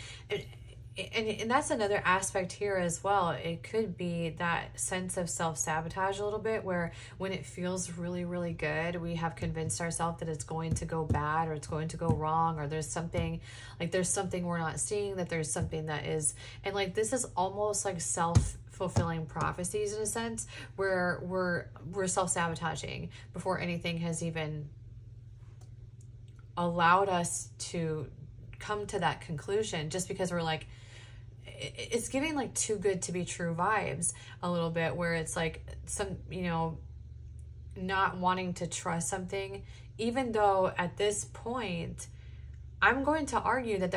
And that's another aspect here as well. It could be that sense of self-sabotage a little bit, where when it feels really, really good, we have convinced ourselves that it's going to go bad or it's going to go wrong, or there's something we're not seeing, that there's something that is, and like this is almost like self-fulfilling prophecies in a sense, where we're self-sabotaging before anything has even allowed us to come to that conclusion, just because we're like, it's giving like too good to be true vibes a little bit, where it's like some, you know, not wanting to trust something, even though at this point I'm going to argue that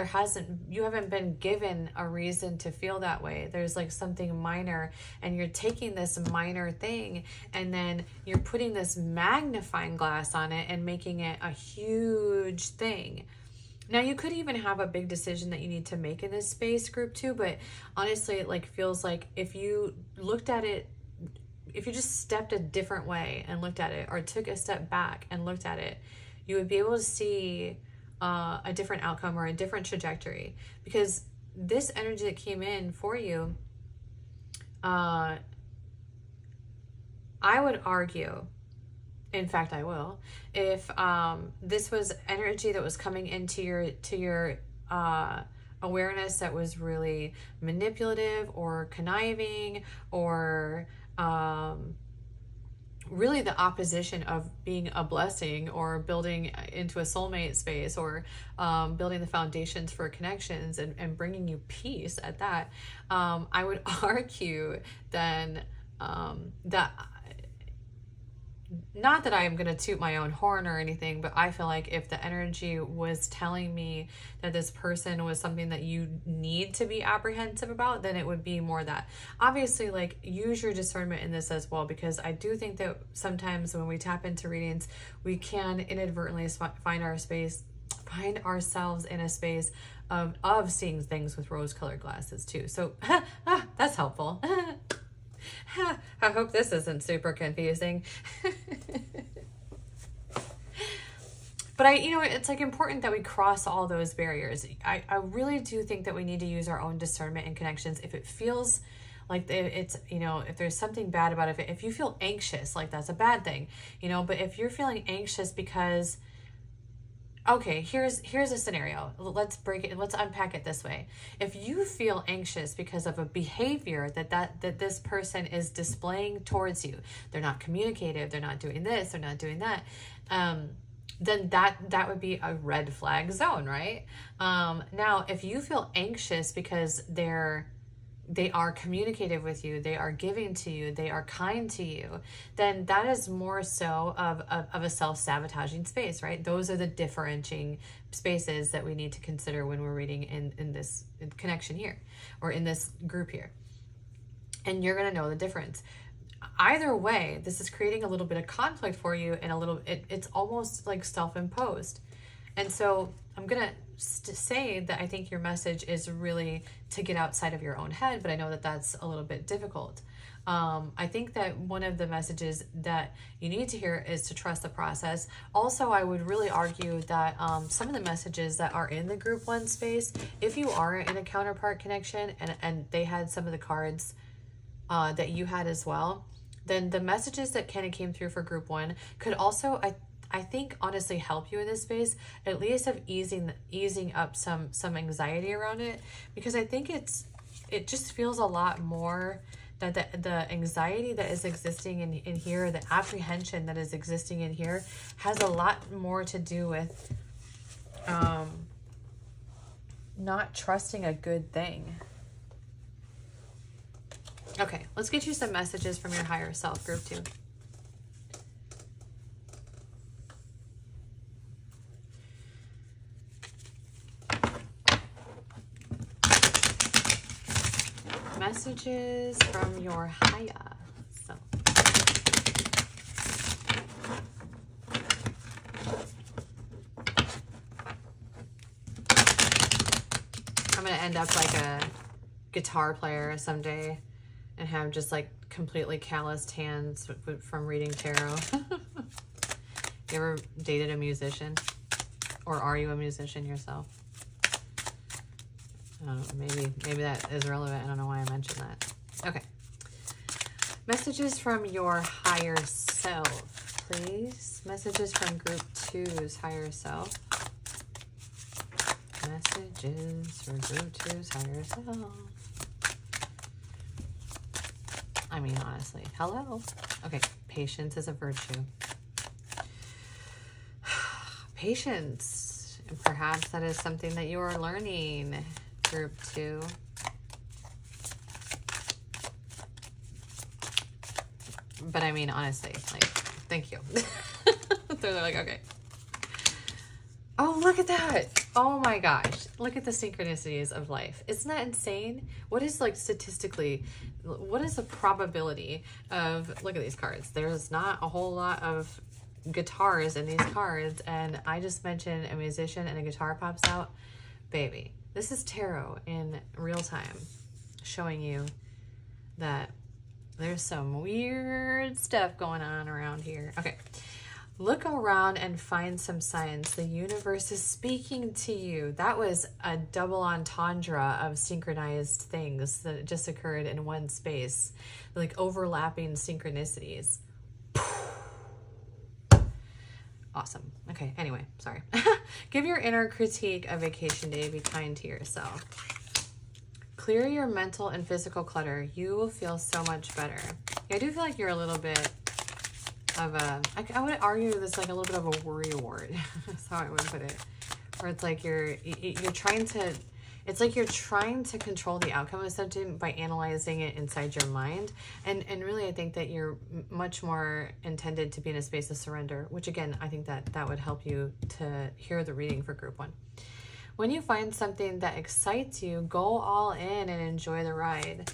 you haven't been given a reason to feel that way. There's like something minor, and you're taking this minor thing and then you're putting this magnifying glass on it and making it a huge thing. Now, you could even have a big decision that you need to make in this space, group two, but honestly, it like feels like if you looked at it, if you just stepped a different way and looked at it, or took a step back and looked at it, you would be able to see a different outcome or a different trajectory. Because this energy that came in for you, I would argue, in fact, I will, if this was energy that was coming into your awareness that was really manipulative or conniving, or really the opposition of being a blessing or building into a soulmate space, or building the foundations for connections and bringing you peace at that, I would argue then that, not that I'm going to toot my own horn or anything, but I feel like if the energy was telling me that this person was something that you need to be apprehensive about, then it would be more that. Obviously, like, use your discernment in this as well, because I do think that sometimes when we tap into readings, we can inadvertently find ourselves in a space of seeing things with rose-colored glasses too. So that's helpful. I hope this isn't super confusing. But you know, it's like important that we cross all those barriers. I really do think that we need to use our own discernment and connections. If it feels Like it's, you know, if there's something bad about it, if you feel anxious, like that's a bad thing, you know, but if you're feeling anxious because, okay, here's a scenario. Let's break it. Let's unpack it this way. If you feel anxious because of a behavior that this person is displaying towards you, they're not communicative, they're not doing this, they're not doing that, then that would be a red flag zone, right? Now, if you feel anxious because they are communicative with you, they are giving to you, they are kind to you, then that is more so of a self-sabotaging space, right? Those are the differentiating spaces that we need to consider when we're reading in this connection here, or in this group here. And you're going to know the difference. Either way, this is creating a little bit of conflict for you, and it's almost like self-imposed. And so I'm going to say that I think your message is really to get outside of your own head, but I know that that's a little bit difficult. I think that one of the messages that you need to hear is to trust the process. Also, I would really argue that some of the messages that are in the group 1 space, if you are in a counterpart connection and they had some of the cards that you had as well, then the messages that kind of came through for group 1 could also, I think, honestly help you in this space, at least of easing up some anxiety around it, because I think it just feels a lot more that the anxiety that is existing in here, the apprehension that is existing in here, has a lot more to do with not trusting a good thing. Okay, let's get you some messages from your higher self, group 2. Messages from your higher self. I'm going to end up like a guitar player someday and have just like completely calloused hands from reading tarot. You ever dated a musician? Or are you a musician yourself? I don't know, maybe that is relevant. I don't know why I mentioned that. Okay. Messages from your higher self, please. Messages from group 2's higher self. Messages for group 2's higher self. I mean, honestly, hello. Okay, patience is a virtue. Patience. And perhaps that is something that you are learning, group 2. But I mean, honestly, like, thank you. They're like, okay. Oh, look at that. Oh my gosh. Look at the synchronicities of life. Isn't that insane? What is, like, statistically, what is the probability of, look at these cards. There's not a whole lot of guitars in these cards, and I just mentioned a musician and a guitar pops out. Baby, this is tarot in real time, showing you that there's some weird stuff going on around here. Okay. Look around and find some signs. The universe is speaking to you. That was a double entendre of synchronized things that just occurred in one space, like overlapping synchronicities. Awesome. Okay, anyway, sorry. Give your inner critique a vacation day. Be kind to yourself. Clear your mental and physical clutter. You will feel so much better. Yeah, I do feel like you're a little bit of a, I would argue this like a little bit of a worry wart. That's how I would put it. Where it's like you're trying to, it's like you're trying to control the outcome of something by analyzing it inside your mind. And really, I think that you're much more intended to be in a space of surrender, which again, I think that would help you to hear the reading for group 1. When you find something that excites you, go all in and enjoy the ride.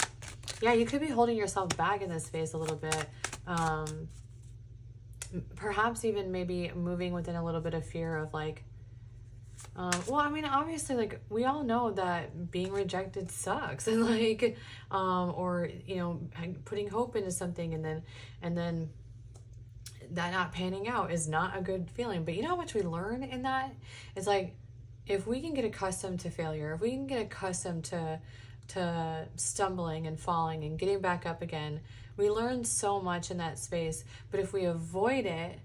Yeah, you could be holding yourself back in this space a little bit. Perhaps even maybe moving within a little bit of fear of like, well, I mean, obviously, like, we all know that being rejected sucks, and like, or, you know, putting hope into something and then that not panning out is not a good feeling. But you know how much we learn in that? It's like, if we can get accustomed to failure, if we can get accustomed to to stumbling and falling and getting back up again. We learn so much in that space, but if we avoid it,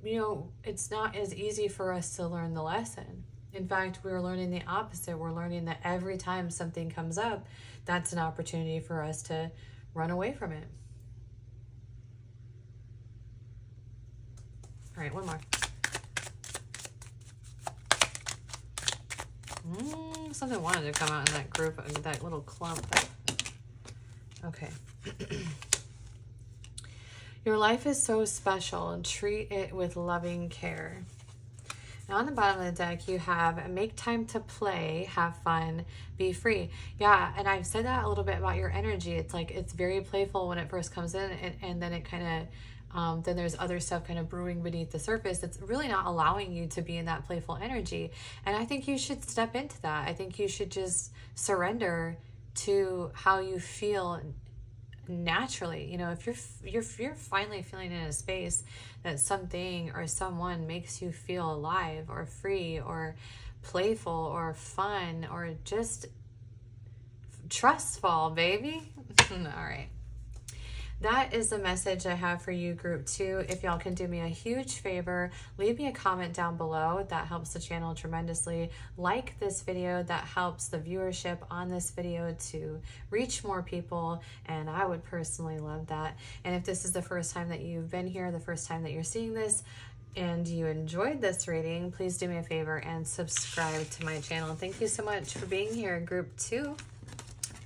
you know, it's not as easy for us to learn the lesson. In fact, we're learning the opposite. We're learning that every time something comes up, that's an opportunity for us to run away from it. All right, one more. Something wanted to come out in that group, that little clump. Okay. Your life is so special and treat it with loving care. Now on the bottom of the deck, you have make time to play, have fun, be free. Yeah, and I've said that a little bit about your energy. It's like, it's very playful when it first comes in, and then it kind of, then there's other stuff kind of brewing beneath the surface that's really not allowing you to be in that playful energy. And I think you should step into that. I think you should just surrender to how you feel naturally. You know, if you're finally feeling in a space that something or someone makes you feel alive or free or playful or fun or just trustful, baby. All right. That is the message I have for you, group 2. If y'all can do me a huge favor, leave me a comment down below. That helps the channel tremendously. Like this video. That helps the viewership on this video to reach more people, and I would personally love that. And if this is the first time that you've been here, the first time that you're seeing this, and you enjoyed this reading, please do me a favor and subscribe to my channel. Thank you so much for being here, group 2.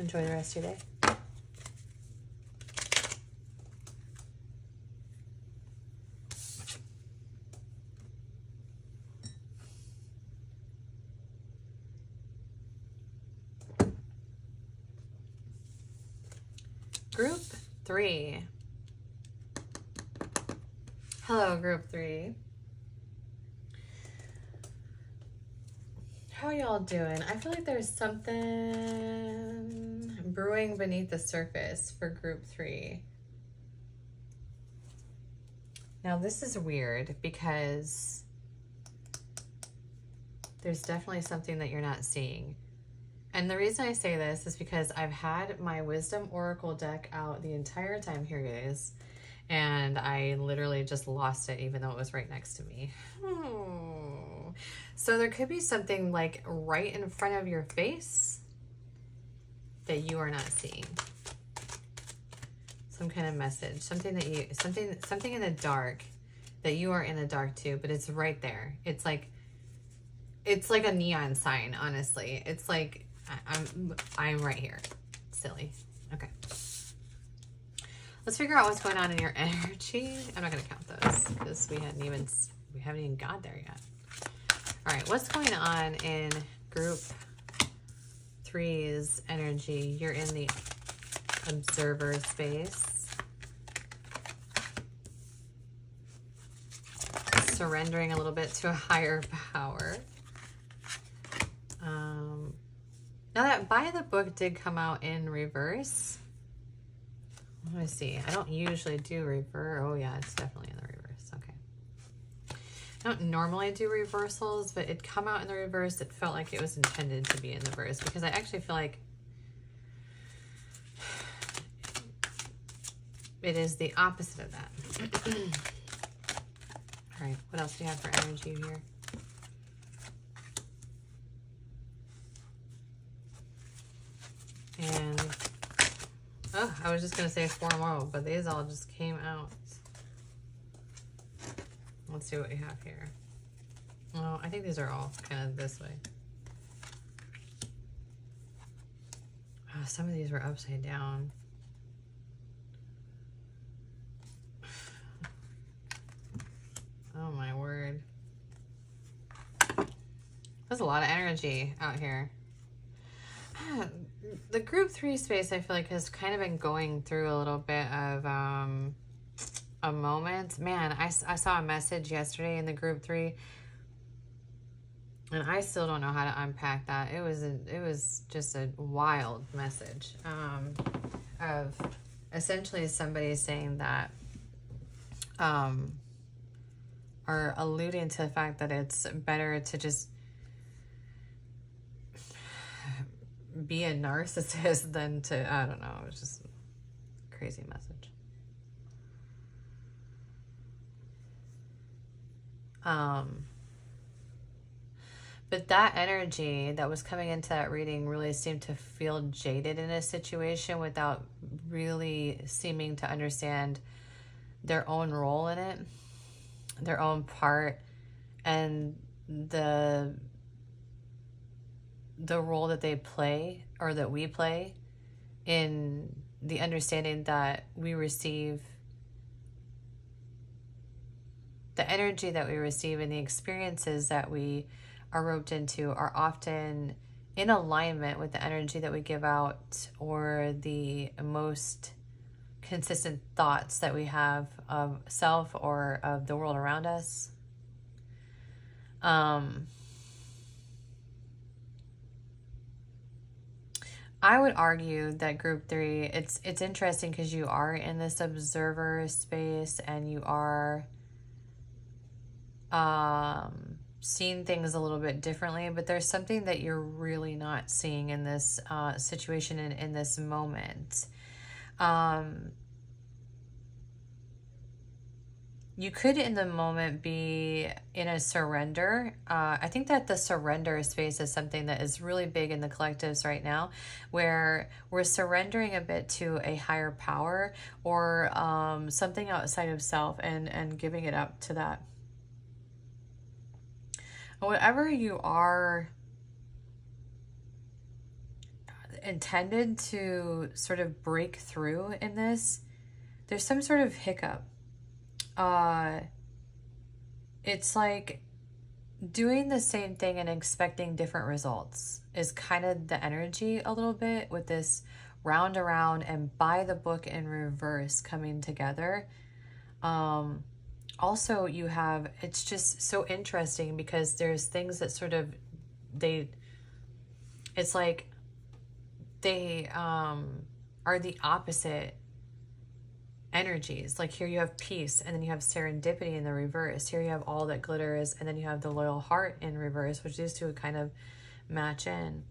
Enjoy the rest of your day. Group 3. Hello, group 3. How are y'all doing? I feel like there's something brewing beneath the surface for group 3. Now, this is weird because there's definitely something that you're not seeing. And the reason I say this is because I've had my Wisdom Oracle deck out the entire time. Here it is. And I literally just lost it even though it was right next to me. So there could be something like right in front of your face that you are not seeing. Some kind of message, something that you, something in the dark that you are in the dark too, but it's right there. It's like a neon sign, honestly. It's like, I'm right here. Silly. Okay. Let's figure out what's going on in your energy. I'm not going to count those because we haven't even got there yet. All right. What's going on in group 3's energy? You're in the observer space. Surrendering a little bit to a higher power. Now that By the Book did come out in reverse. Let me see. I don't usually do reverse. Oh yeah, it's definitely in the reverse. Okay. I don't normally do reversals, but it come out in the reverse. It felt like it was intended to be in the reverse because I actually feel like it is the opposite of that. All right. What else do you have for energy here? And, oh, I was just going to say 4 more, but these all just came out. Let's see what we have here. Oh, I think these are all kind of this way. Oh, some of these were upside down. Oh, my word. There's a lot of energy out here. The group 3 space, I feel like, has kind of been going through a little bit of a moment. Man, I saw a message yesterday in the group 3, and I still don't know how to unpack that. It was just a wild message of essentially somebody saying that, or alluding to the fact that it's better to just be a narcissist than to, I don't know, it's just a crazy message. But that energy that was coming into that reading really seemed to feel jaded in a situation without really seeming to understand their own role in it, their own part, and the role that they play, or that we play, in the understanding that we receive, the energy that we receive and the experiences that we are roped into are often in alignment with the energy that we give out, or the most consistent thoughts that we have of self or of the world around us. I would argue that group 3, it's interesting because you are in this observer space and you are seeing things a little bit differently, but there's something that you're really not seeing in this situation and in this moment. You could in the moment be in a surrender. I think that the surrender space is something that is really big in the collectives right now, where we're surrendering a bit to a higher power, or something outside of self, and giving it up to that. Whatever you are intended to sort of break through in this, there's some sort of hiccup. It's like doing the same thing and expecting different results is kind of the energy a little bit with this round around and by the book in reverse coming together. Also, you have, it's just so interesting because there's things that sort of, it's like they are the opposite energies. Like here you have peace, and then you have serendipity in the reverse. Here you have all that glitters, and then you have the loyal heart in reverse, which these two kind of match in.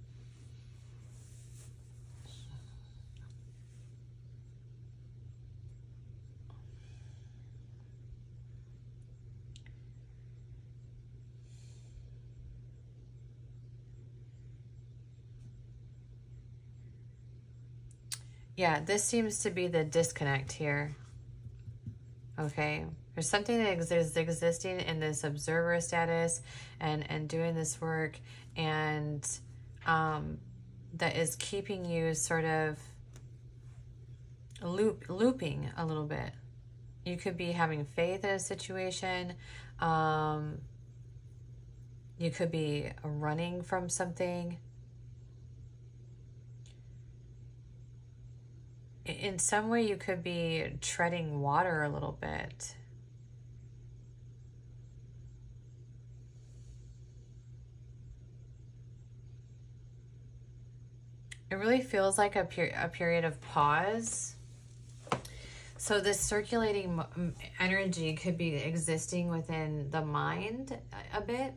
Yeah, this seems to be the disconnect here. Okay, there's something that is existing in this observer status and doing this work, and that is keeping you sort of looping a little bit. You could be having faith in a situation. You could be running from something. In some way, you could be treading water a little bit. It really feels like a period of pause. So this circulating energy could be existing within the mind a bit.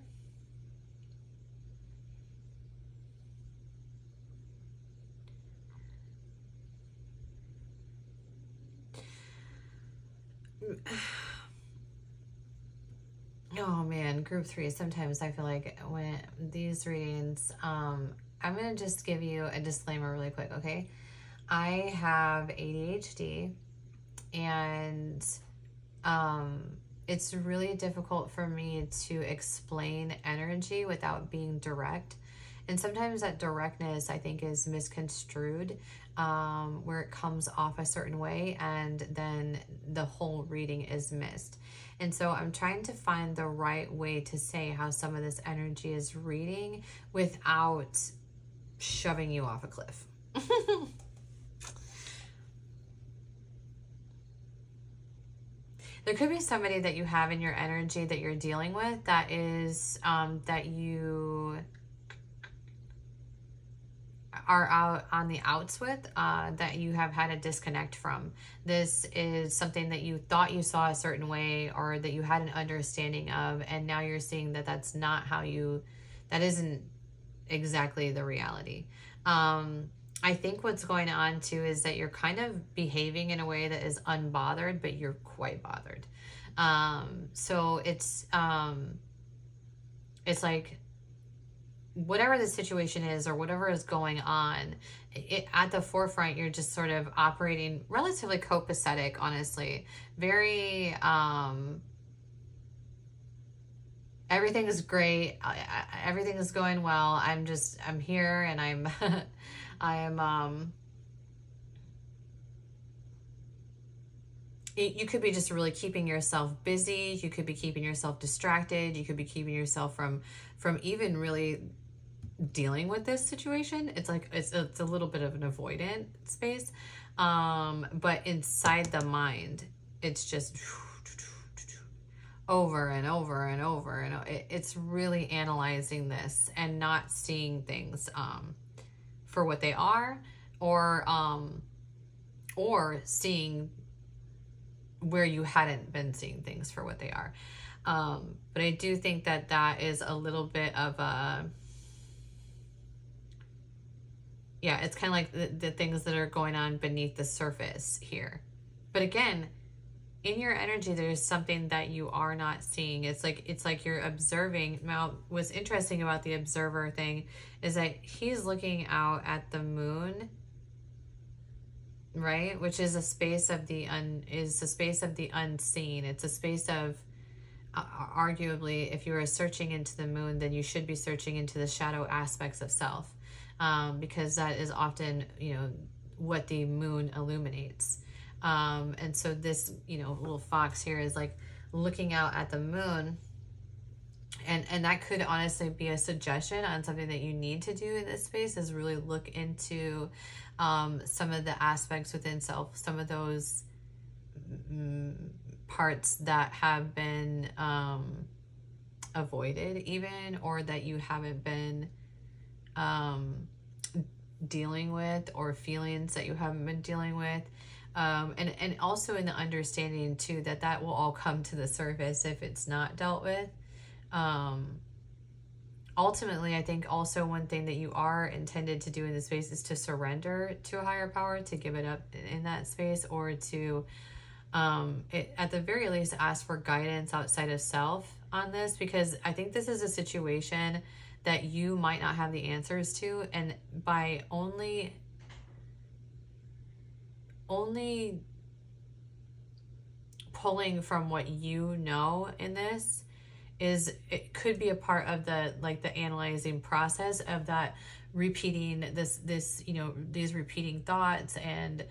Oh man, group 3, sometimes I feel like when these readings, I'm going to just give you a disclaimer really quick, okay? I have ADHD, and it's really difficult for me to explain energy without being direct. And sometimes that directness, I think, is misconstrued, where it comes off a certain way and then the whole reading is missed. And so I'm trying to find the right way to say how some of this energy is reading without shoving you off a cliff. There could be somebody that you have in your energy that you're dealing with that is, that you are out on the outs with, that you have had a disconnect from. This is something that you thought you saw a certain way, or that you had an understanding of, and now you're seeing that that's not how you, that isn't exactly the reality. I think what's going on too is that you're kind of behaving in a way that is unbothered, but you're quite bothered. So it's like whatever the situation is or whatever is going on, at the forefront, you're just sort of operating relatively copacetic, honestly. Very, everything is great. Everything is going well. I'm here and you could be just really keeping yourself busy. You could be keeping yourself distracted. You could be keeping yourself from even really dealing with this situation. It's like, it's a little bit of an avoidant space. But inside the mind, it's just over and over and over. And it's really analyzing this and not seeing things, for what they are, or seeing where you hadn't been seeing things for what they are. But I do think that is a little bit of a, yeah, it's kind of like the things that are going on beneath the surface here. But again, in your energy, there's something that you are not seeing. It's like you're observing. Now, what's interesting about the observer thing is that he's looking out at the moon, right? Which is a space of the unseen. It's a space of, arguably, if you are searching into the moon, then you should be searching into the shadow aspects of self, because that is often, what the moon illuminates. And so this, little fox here is like looking out at the moon, and that could honestly be a suggestion on something that you need to do in this space, is really look into some of the aspects within self, some of those parts that have been avoided even, or that you haven't been dealing with, or feelings that you haven't been dealing with. And also in the understanding too, that will all come to the surface if it's not dealt with. Ultimately, I think also one thing that you are intended to do in this space is to surrender to a higher power, to give it up in that space, or to, at the very least, ask for guidance outside of self on this, because I think this is a situation that you might not have the answers to, and by only pulling from what you know in this, it could be a part of the analyzing process of that, repeating these repeating thoughts, and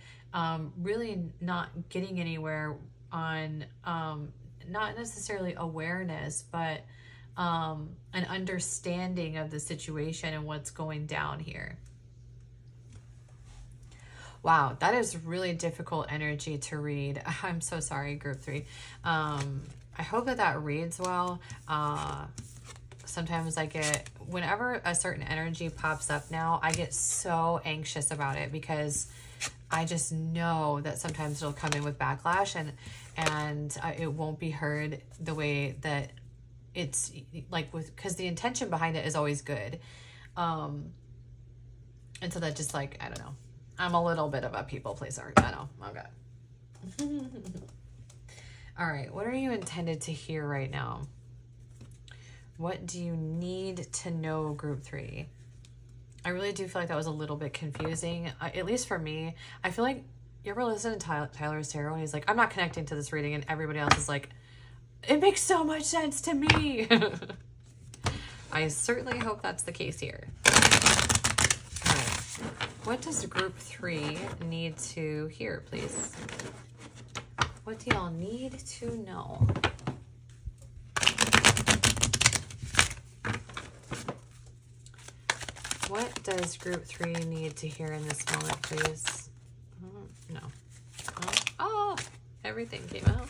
really not getting anywhere on not necessarily awareness, but an understanding of the situation and what's going down here. Wow, that is really difficult energy to read. I'm so sorry, group 3. I hope that reads well. Sometimes whenever a certain energy pops up now, I get so anxious about it, because I just know that sometimes it'll come in with backlash, and it won't be heard the way that it's like, because the intention behind it is always good. And so that just I don't know. I'm a little bit of a people pleaser. I know. Okay. All right. What are you intended to hear right now? What do you need to know, group 3? I really do feel like that was a little bit confusing, at least for me. I feel like, you ever listen to Tyler's tarot and he's like, I'm not connecting to this reading, and everybody else is like, it makes so much sense to me. I certainly hope that's the case here. All right. What does group 3 need to hear, please? What do y'all need to know? What does group 3 need to hear in this moment, please? No. Oh, everything came out.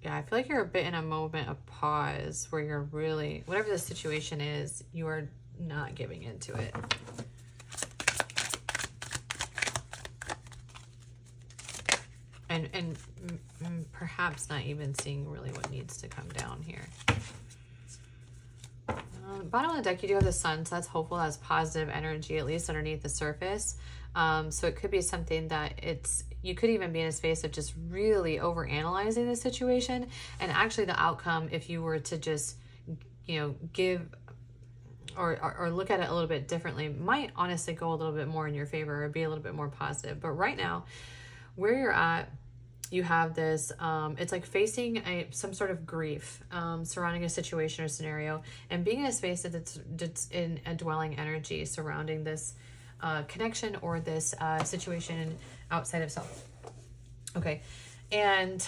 Yeah, I feel like you're a bit in a moment of pause where you're really, whatever the situation is, you are not giving into it. and perhaps not even seeing really what needs to come down here. Bottom of the deck, you do have the sun, so that's hopeful. That's positive energy, at least underneath the surface. So it could be something that you could even be in a space of just really overanalyzing the situation. And actually the outcome, if you were to just, you know, give or look at it a little bit differently, might honestly go a little bit more in your favor or be a little bit more positive. But right now, where you're at, you have this, it's like facing some sort of grief surrounding a situation or scenario, and being in a space that's in a dwelling energy surrounding this connection or this situation outside of self. Okay. And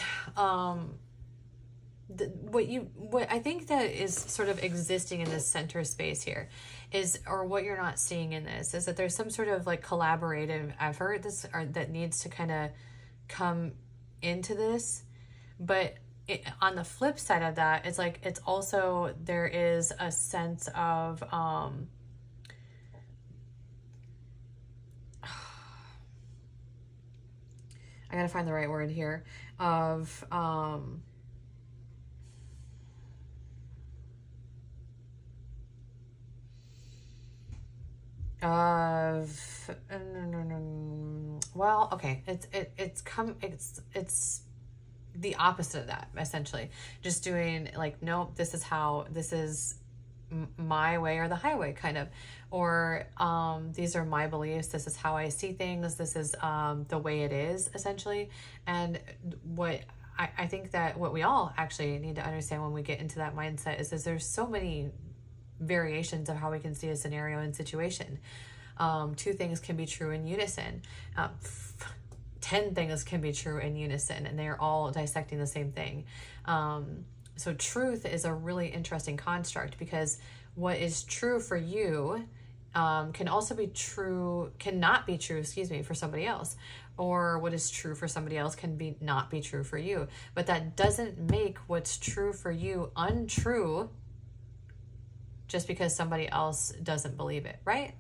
what I think that is sort of existing in this center space here is, or what you're not seeing in this, is that there's some sort of like collaborative effort that needs to kind of come into this. But on the flip side of that, it's like, it's also, there is a sense of I gotta find the right word here, of well, okay, it's the opposite of that, essentially. Just doing like, nope, this is my way or the highway, kind of, or these are my beliefs, this is how I see things, this is the way it is, essentially. And what I think that what we all actually need to understand when we get into that mindset is there's so many variations of how we can see a scenario and situation. 2 things can be true in unison. 10 things can be true in unison, and they're all dissecting the same thing. So truth is a really interesting construct, because what is true for you can also be true, cannot be true, for somebody else. Or what is true for somebody else can not be true for you. But that doesn't make what's true for you untrue just because somebody else doesn't believe it, right?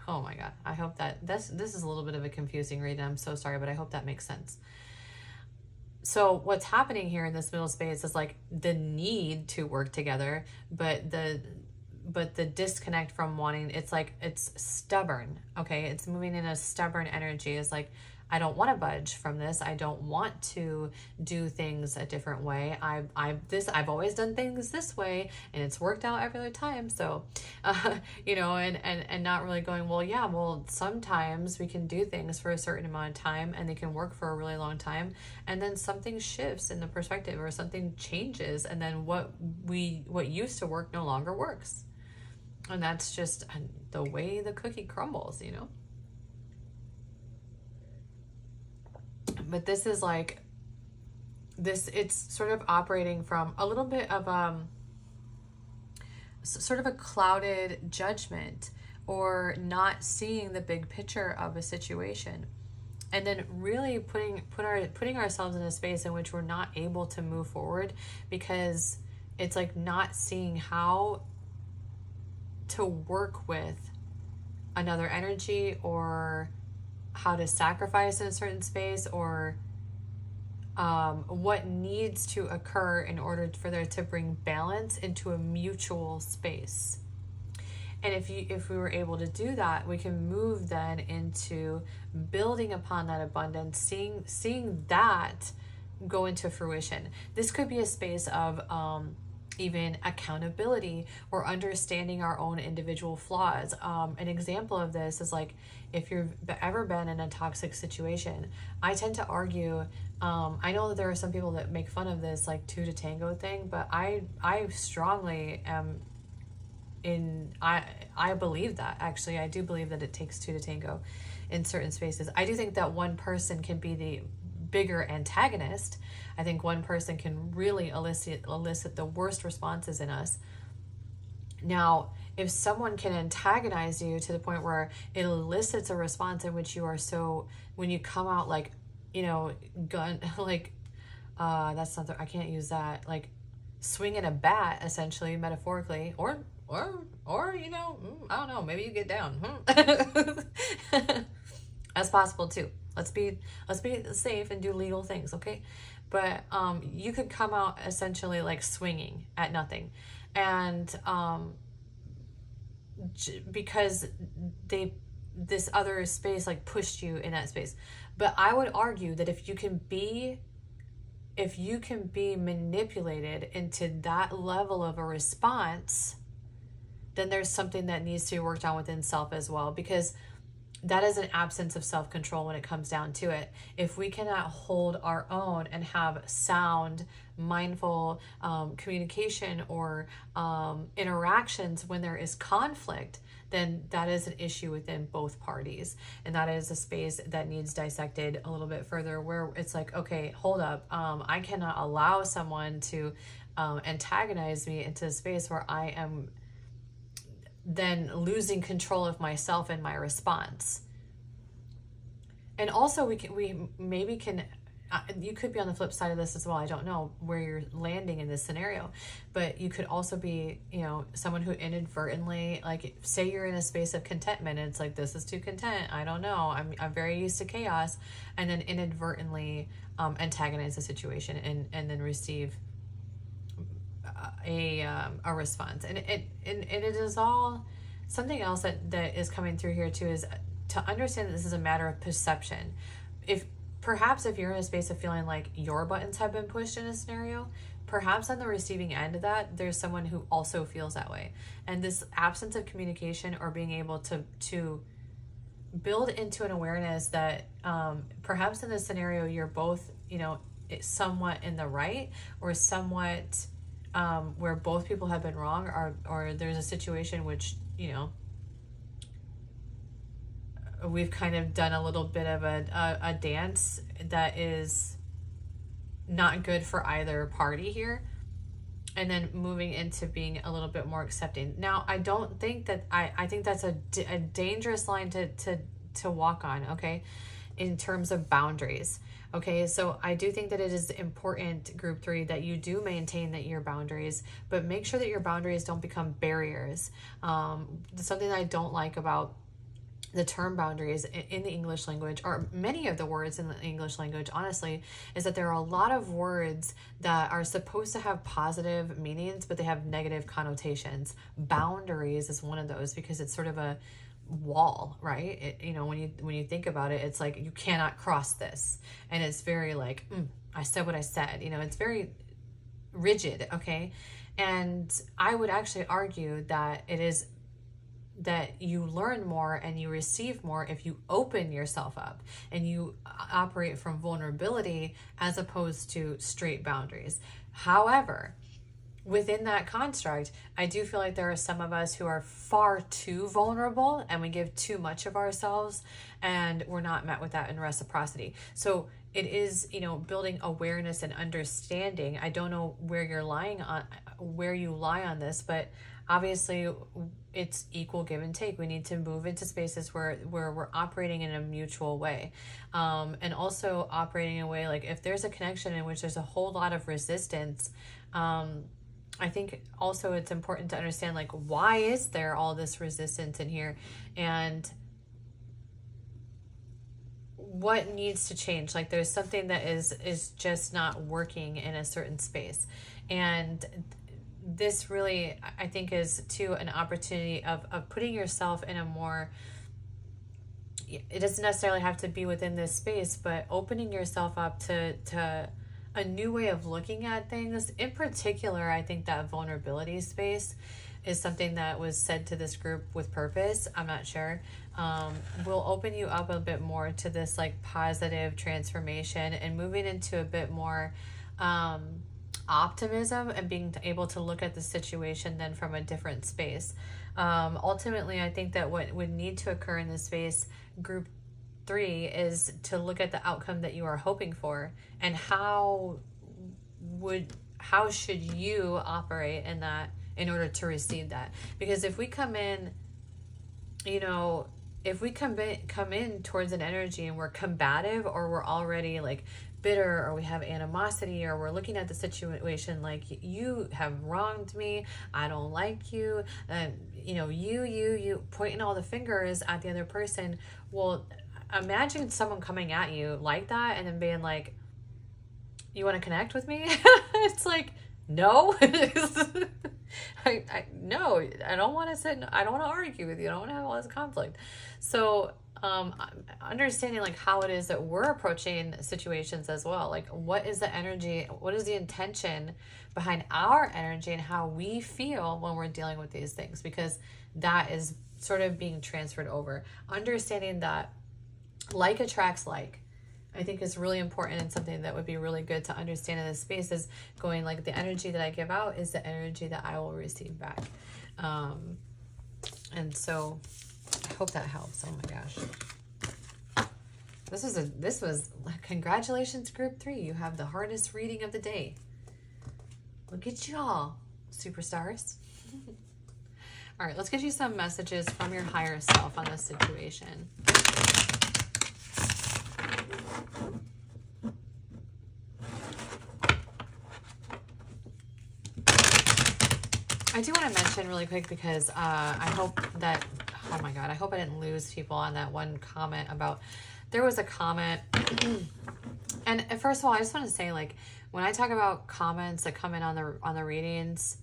Oh my God, I hope that this is a little bit of a confusing read, and I'm so sorry, but I hope that makes sense. So what's happening here in this middle space is like the need to work together, but the disconnect from wanting, it's like, it's stubborn, okay? It's moving in a stubborn energy. It's like, I don't want to budge from this. I don't want to do things a different way. I've always done things this way, and it's worked out every other time. So, you know, and not really going, well, yeah, well, sometimes we can do things for a certain amount of time and they can work for a really long time. And then something shifts in the perspective, or something changes. And then what used to work no longer works. And that's just the way the cookie crumbles, you know? But this is like this, it's sort of operating from a little bit of sort of a clouded judgment, or not seeing the big picture of a situation, and then really putting ourselves in a space in which we're not able to move forward, because it's like not seeing how to work with another energy, or how to sacrifice in a certain space, or what needs to occur in order for there to bring balance into a mutual space. And if we were able to do that, we can move then into building upon that abundance, seeing that go into fruition. This could be a space of even accountability, or understanding our own individual flaws. An example of this is like, if you've ever been in a toxic situation, I tend to argue, I know that there are some people that make fun of this like 2 to tango thing, but I strongly am I believe that, actually. I do believe that it takes 2 to tango in certain spaces. I do think that one person can be the bigger antagonist. I think one person can really elicit the worst responses in us. Now, if someone can antagonize you to the point where it elicits a response in which you are so, when you come out like, you know, like, that's not I can't use that, like swinging a bat, essentially, metaphorically, or, you know, I don't know, maybe you get down. as possible too. Let's be safe and do legal things, okay? But you could come out essentially like swinging at nothing, and because this other space like pushed you in that space. But I would argue that if you can be manipulated into that level of a response, then there's something that needs to be worked on within self as well, because that is an absence of self-control when it comes down to it. If we cannot hold our own and have sound, mindful communication or interactions when there is conflict, then that is an issue within both parties. And that is a space that needs dissected a little bit further, where it's like, okay, hold up. I cannot allow someone to antagonize me into a space where I am then losing control of myself and my response. And also we maybe can, you could be on the flip side of this as well. I don't know where you're landing in this scenario, but you could also be, you know, someone who inadvertently, like, say you're in a space of contentment and it's like, this is too content. I don't know. I'm very used to chaos, and then inadvertently antagonize the situation and then receive a response. And it is all something else that is coming through here too, is to understand that this is a matter of perception. Perhaps if you're in a space of feeling like your buttons have been pushed in a scenario, perhaps on the receiving end of that, there's someone who also feels that way. And this absence of communication, or being able to build into an awareness that perhaps in this scenario, you're both, you know, somewhat in the right, or somewhat where both people have been wrong, or there's a situation which, you know, we've kind of done a little bit of a dance that is not good for either party here, and then moving into being a little bit more accepting. Now, I don't think that, I think that's a dangerous line to walk on, okay, in terms of boundaries. Okay, so I do think that it is important, group 3, that you do maintain your boundaries, but make sure that your boundaries don't become barriers. Something that I don't like about the term boundaries in the English language, or many of the words in the English language, honestly, is that there are a lot of words that are supposed to have positive meanings, but they have negative connotations. Boundaries is one of those, because it's sort of a wall, right? You know, when you think about it, it's like, you cannot cross this, and it's very like, I said what I said, you know, it's very rigid. Okay, and I would actually argue that it is that you learn more and you receive more if you open yourself up and you operate from vulnerability as opposed to straight boundaries. However, within that construct, I do feel like there are some of us who are far too vulnerable, and we give too much of ourselves, and we're not met with that in reciprocity. So it is, you know, building awareness and understanding. I don't know where you lie on this, but obviously it's equal give and take. We need to move into spaces where we're operating in a mutual way, and also operating in a way, like, if there's a connection in which there's a whole lot of resistance, I think also it's important to understand, like, why is there all this resistance in here, and what needs to change. Like, there's something that is just not working in a certain space. And this really, I think, is too an opportunity of putting yourself in a more, it doesn't necessarily have to be within this space, but opening yourself up to a new way of looking at things. In particular, I think that vulnerability space is something that was said to this group with purpose. I'm not sure. Will open you up a bit more to this, like, positive transformation and moving into a bit more optimism, and being able to look at the situation then from a different space. Ultimately, I think that what would need to occur in this space, group 3, is to look at the outcome that you are hoping for, and how should you operate in that in order to receive that. Because if we come in, you know, if we come in towards an energy and we're combative, or we're already like bitter, or we have animosity, or we're looking at the situation like, you have wronged me, I don't like you, you know, you pointing all the fingers at the other person, well, imagine someone coming at you like that and then being like, you want to connect with me? It's like, no. No, I don't want to sit, I don't want to argue with you. I don't want to have all this conflict. So understanding like how it is that we're approaching situations as well. Like, what is the energy? What is the intention behind our energy and how we feel when we're dealing with these things? Because that is sort of being transferred over. Understanding that like attracts like, I think is really important, and something that would be really good to understand in this space is going like, the energy that I give out is the energy that I will receive back. And so I hope that helps. Oh my gosh. This was congratulations, group 3. You have the hardest reading of the day. Look at y'all, superstars. All right, let's get you some messages from your higher self on this situation. I do want to mention really quick, because I hope that, oh my God, I hope I didn't lose people on that one comment about, there was a comment. And first of all, I just want to say, like, when I talk about comments that come in on the readings,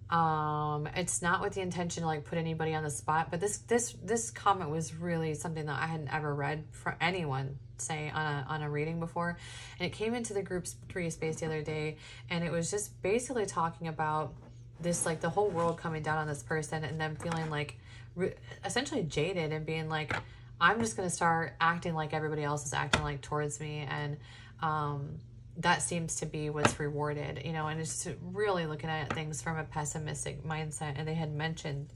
it's not with the intention to like put anybody on the spot, but this comment was really something that I hadn't ever read from anyone say on a reading before. And it came into the group 3 space the other day, and it was just basically talking about this, like the whole world coming down on this person and them feeling like essentially jaded and being like, I'm just going to start acting like everybody else is acting like towards me. And that seems to be what's rewarded, you know, and it's just really looking at things from a pessimistic mindset. And they had mentioned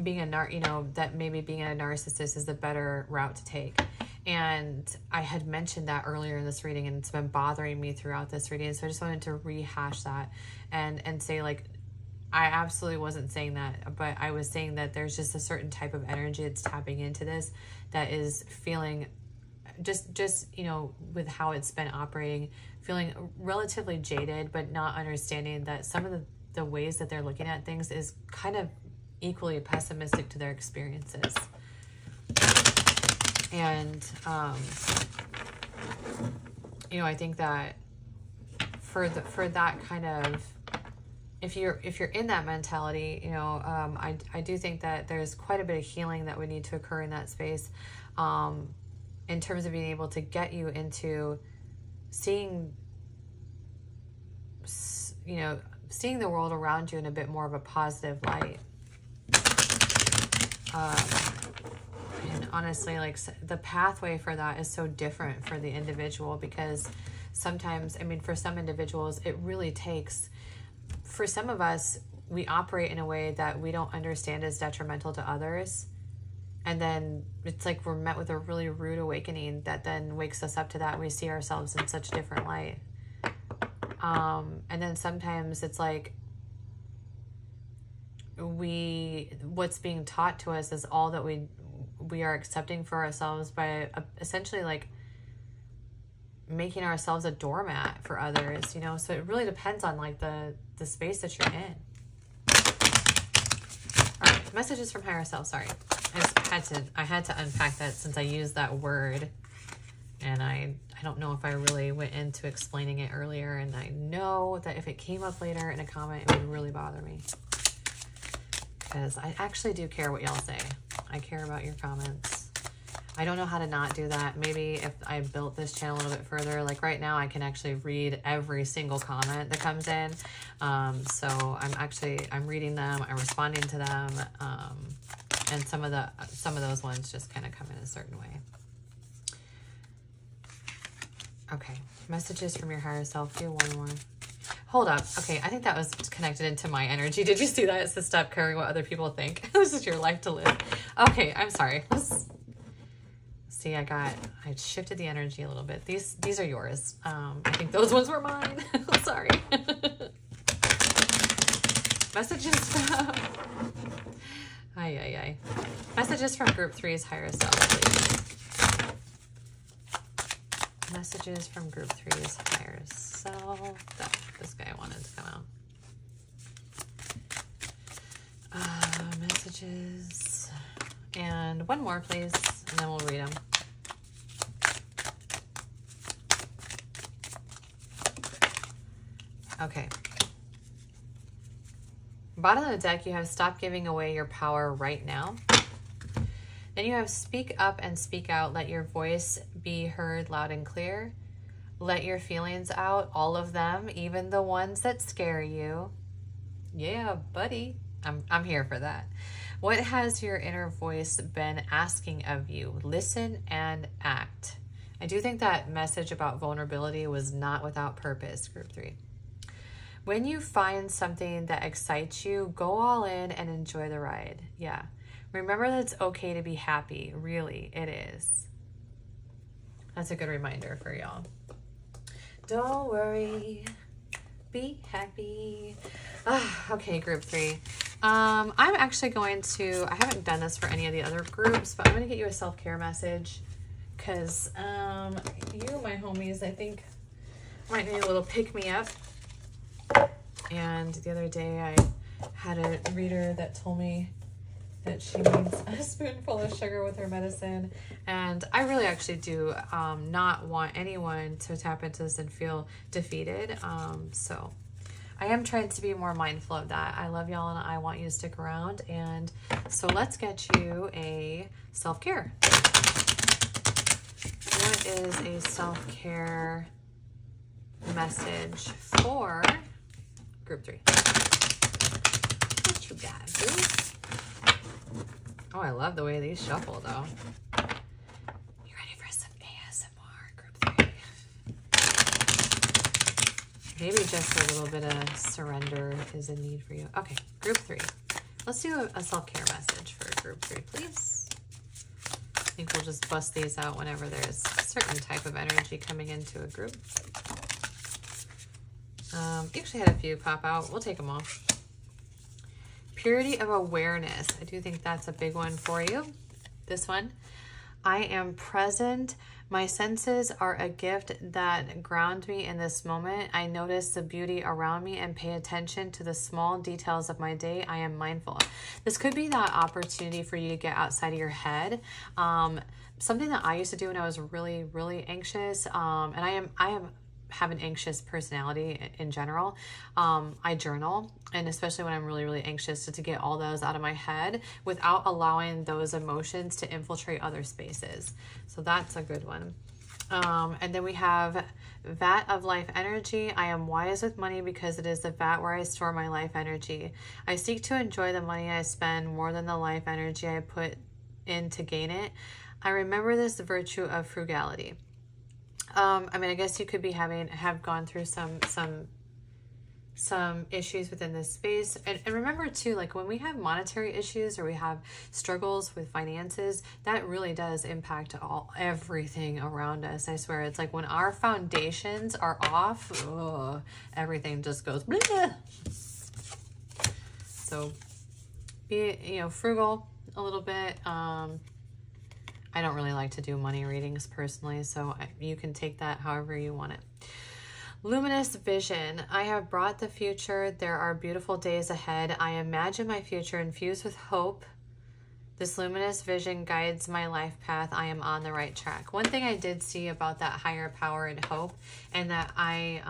being that maybe being a narcissist is the better route to take. And I had mentioned that earlier in this reading, and it's been bothering me throughout this reading. So I just wanted to rehash that and say, like, I absolutely wasn't saying that, but I was saying that there's just a certain type of energy that's tapping into this that is feeling just, you know, with how it's been operating, feeling relatively jaded, but not understanding that some of the ways that they're looking at things is kind of equally pessimistic to their experiences. And, you know, I think that for that kind of, if you're in that mentality, you know, I do think that there's quite a bit of healing that would need to occur in that space, in terms of being able to get you into seeing, you know, seeing the world around you in a bit more of a positive light. And honestly, like, the pathway for that is so different for the individual, because sometimes, I mean, for some individuals, it really takes, for some of us, we operate in a way that we don't understand is detrimental to others. And then it's like we're met with a really rude awakening that then wakes us up to that. And we see ourselves in such a different light. And then sometimes it's like what's being taught to us is all that we are accepting for ourselves by essentially like making ourselves a doormat for others, you know? So it really depends on like the space that you're in. All right, messages from higher self. Sorry. I had to unpack that since I used that word, and I don't know if I really went into explaining it earlier, and I know that if it came up later in a comment, it would really bother me, because I actually do care what y'all say. I care about your comments. I don't know how to not do that. Maybe if I built this channel a little bit further, like right now I can actually read every single comment that comes in. So I'm reading them, I'm responding to them. And some of those ones just kind of come in a certain way. Okay, messages from your higher self. Do one more. Hold up. Okay, I think that was connected into my energy. Did you see that? It says stop caring what other people think. This is your life to live. Okay, I'm sorry. See, I shifted the energy a little bit. These are yours. I think those ones were mine. Sorry. Messages from... Ay. Messages from group 3's higher self, please. Messages from group 3's higher self. This guy wanted to come out. Messages. And one more, please, and then we'll read them. Okay. Bottom of the deck, you have stop giving away your power right now. Then you have speak up and speak out. Let your voice be heard loud and clear. Let your feelings out, all of them, even the ones that scare you. Yeah, buddy. I'm here for that. What has your inner voice been asking of you? Listen and act. I do think that message about vulnerability was not without purpose, group 3. When you find something that excites you, go all in and enjoy the ride. Yeah. Remember that it's okay to be happy. Really, it is. That's a good reminder for y'all. Don't worry. Be happy. Okay, group 3. I'm actually going to, I haven't done this for any of the other groups, but I'm going to get you a self-care message because you, my homies, I think might need a little pick-me-up. And the other day I had a reader that told me that she needs a spoonful of sugar with her medicine. And I really actually do not want anyone to tap into this and feel defeated. So I am trying to be more mindful of that. I love y'all and I want you to stick around. And so let's get you a self-care. What is a self-care message for group 3? What you got, boo? Oh, I love the way these shuffle, though. You ready for some ASMR, group 3? Maybe just a little bit of surrender is in need for you. Okay, group 3. Let's do a self-care message for group 3, please. I think we'll just bust these out whenever there's a certain type of energy coming into a group. You actually had a few pop out. We'll take them all. Purity of awareness. I do think that's a big one for you. This one. I am present. My senses are a gift that ground me in this moment. I notice the beauty around me and pay attention to the small details of my day. I am mindful. This could be that opportunity for you to get outside of your head. Something that I used to do when I was really, really anxious. And I have an anxious personality in general. I journal, and especially when I'm really, really anxious, to get all those out of my head without allowing those emotions to infiltrate other spaces. So that's a good one. And then we have vat of life energy. I am wise with money because it is the vat where I store my life energy. I seek to enjoy the money I spend more than the life energy I put in to gain it. I remember this virtue of frugality. I mean, I guess you could be have gone through some issues within this space. And remember too, like when we have monetary issues or we have struggles with finances, that really does impact everything around us. I swear, it's like when our foundations are off, everything just goes bleh. So be, frugal a little bit. I don't really like to do money readings personally, so you can take that however you want it. Luminous vision. I have brought the future. There are beautiful days ahead. I imagine my future infused with hope. This luminous vision guides my life path. I am on the right track. One thing I did see about that higher power and hope, and that I'm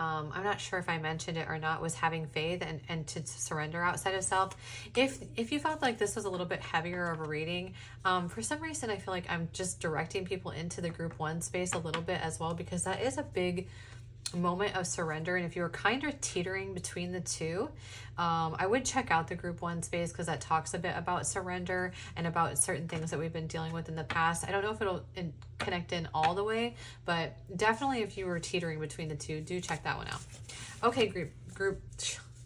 not sure if I mentioned it or not, was having faith and to surrender outside of self. If you felt like this was a little bit heavier of a reading, for some reason I feel like I'm just directing people into the group 1 space a little bit as well, because that is a big moment of surrender. And if you're kind of teetering between the two, I would check out the group 1 space, because that talks a bit about surrender and about certain things that we've been dealing with in the past. I don't know if it'll connect in all the way, but definitely if you were teetering between the two, do check that one out. Okay, group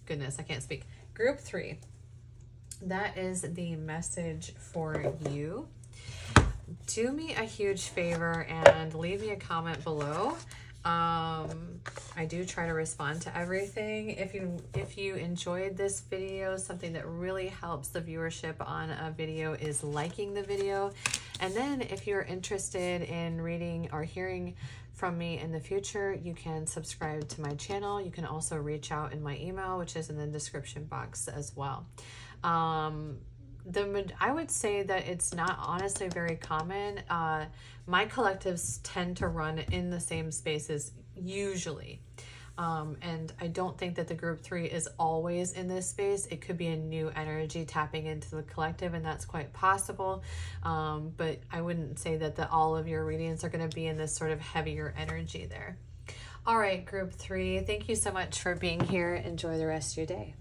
goodness, I can't speak. Group 3. That is the message for you. Do me a huge favor and leave me a comment below. I do try to respond to everything. If you enjoyed this video, something that really helps the viewership on a video is liking the video. And then if you're interested in reading or hearing from me in the future, you can subscribe to my channel. You can also reach out in my email, which is in the description box as well. I would say that it's not honestly very common. My collectives tend to run in the same spaces usually. And I don't think that the group 3 is always in this space. It could be a new energy tapping into the collective, and that's quite possible. But I wouldn't say that all of your readings are going to be in this sort of heavier energy there. All right, group 3, thank you so much for being here. Enjoy the rest of your day.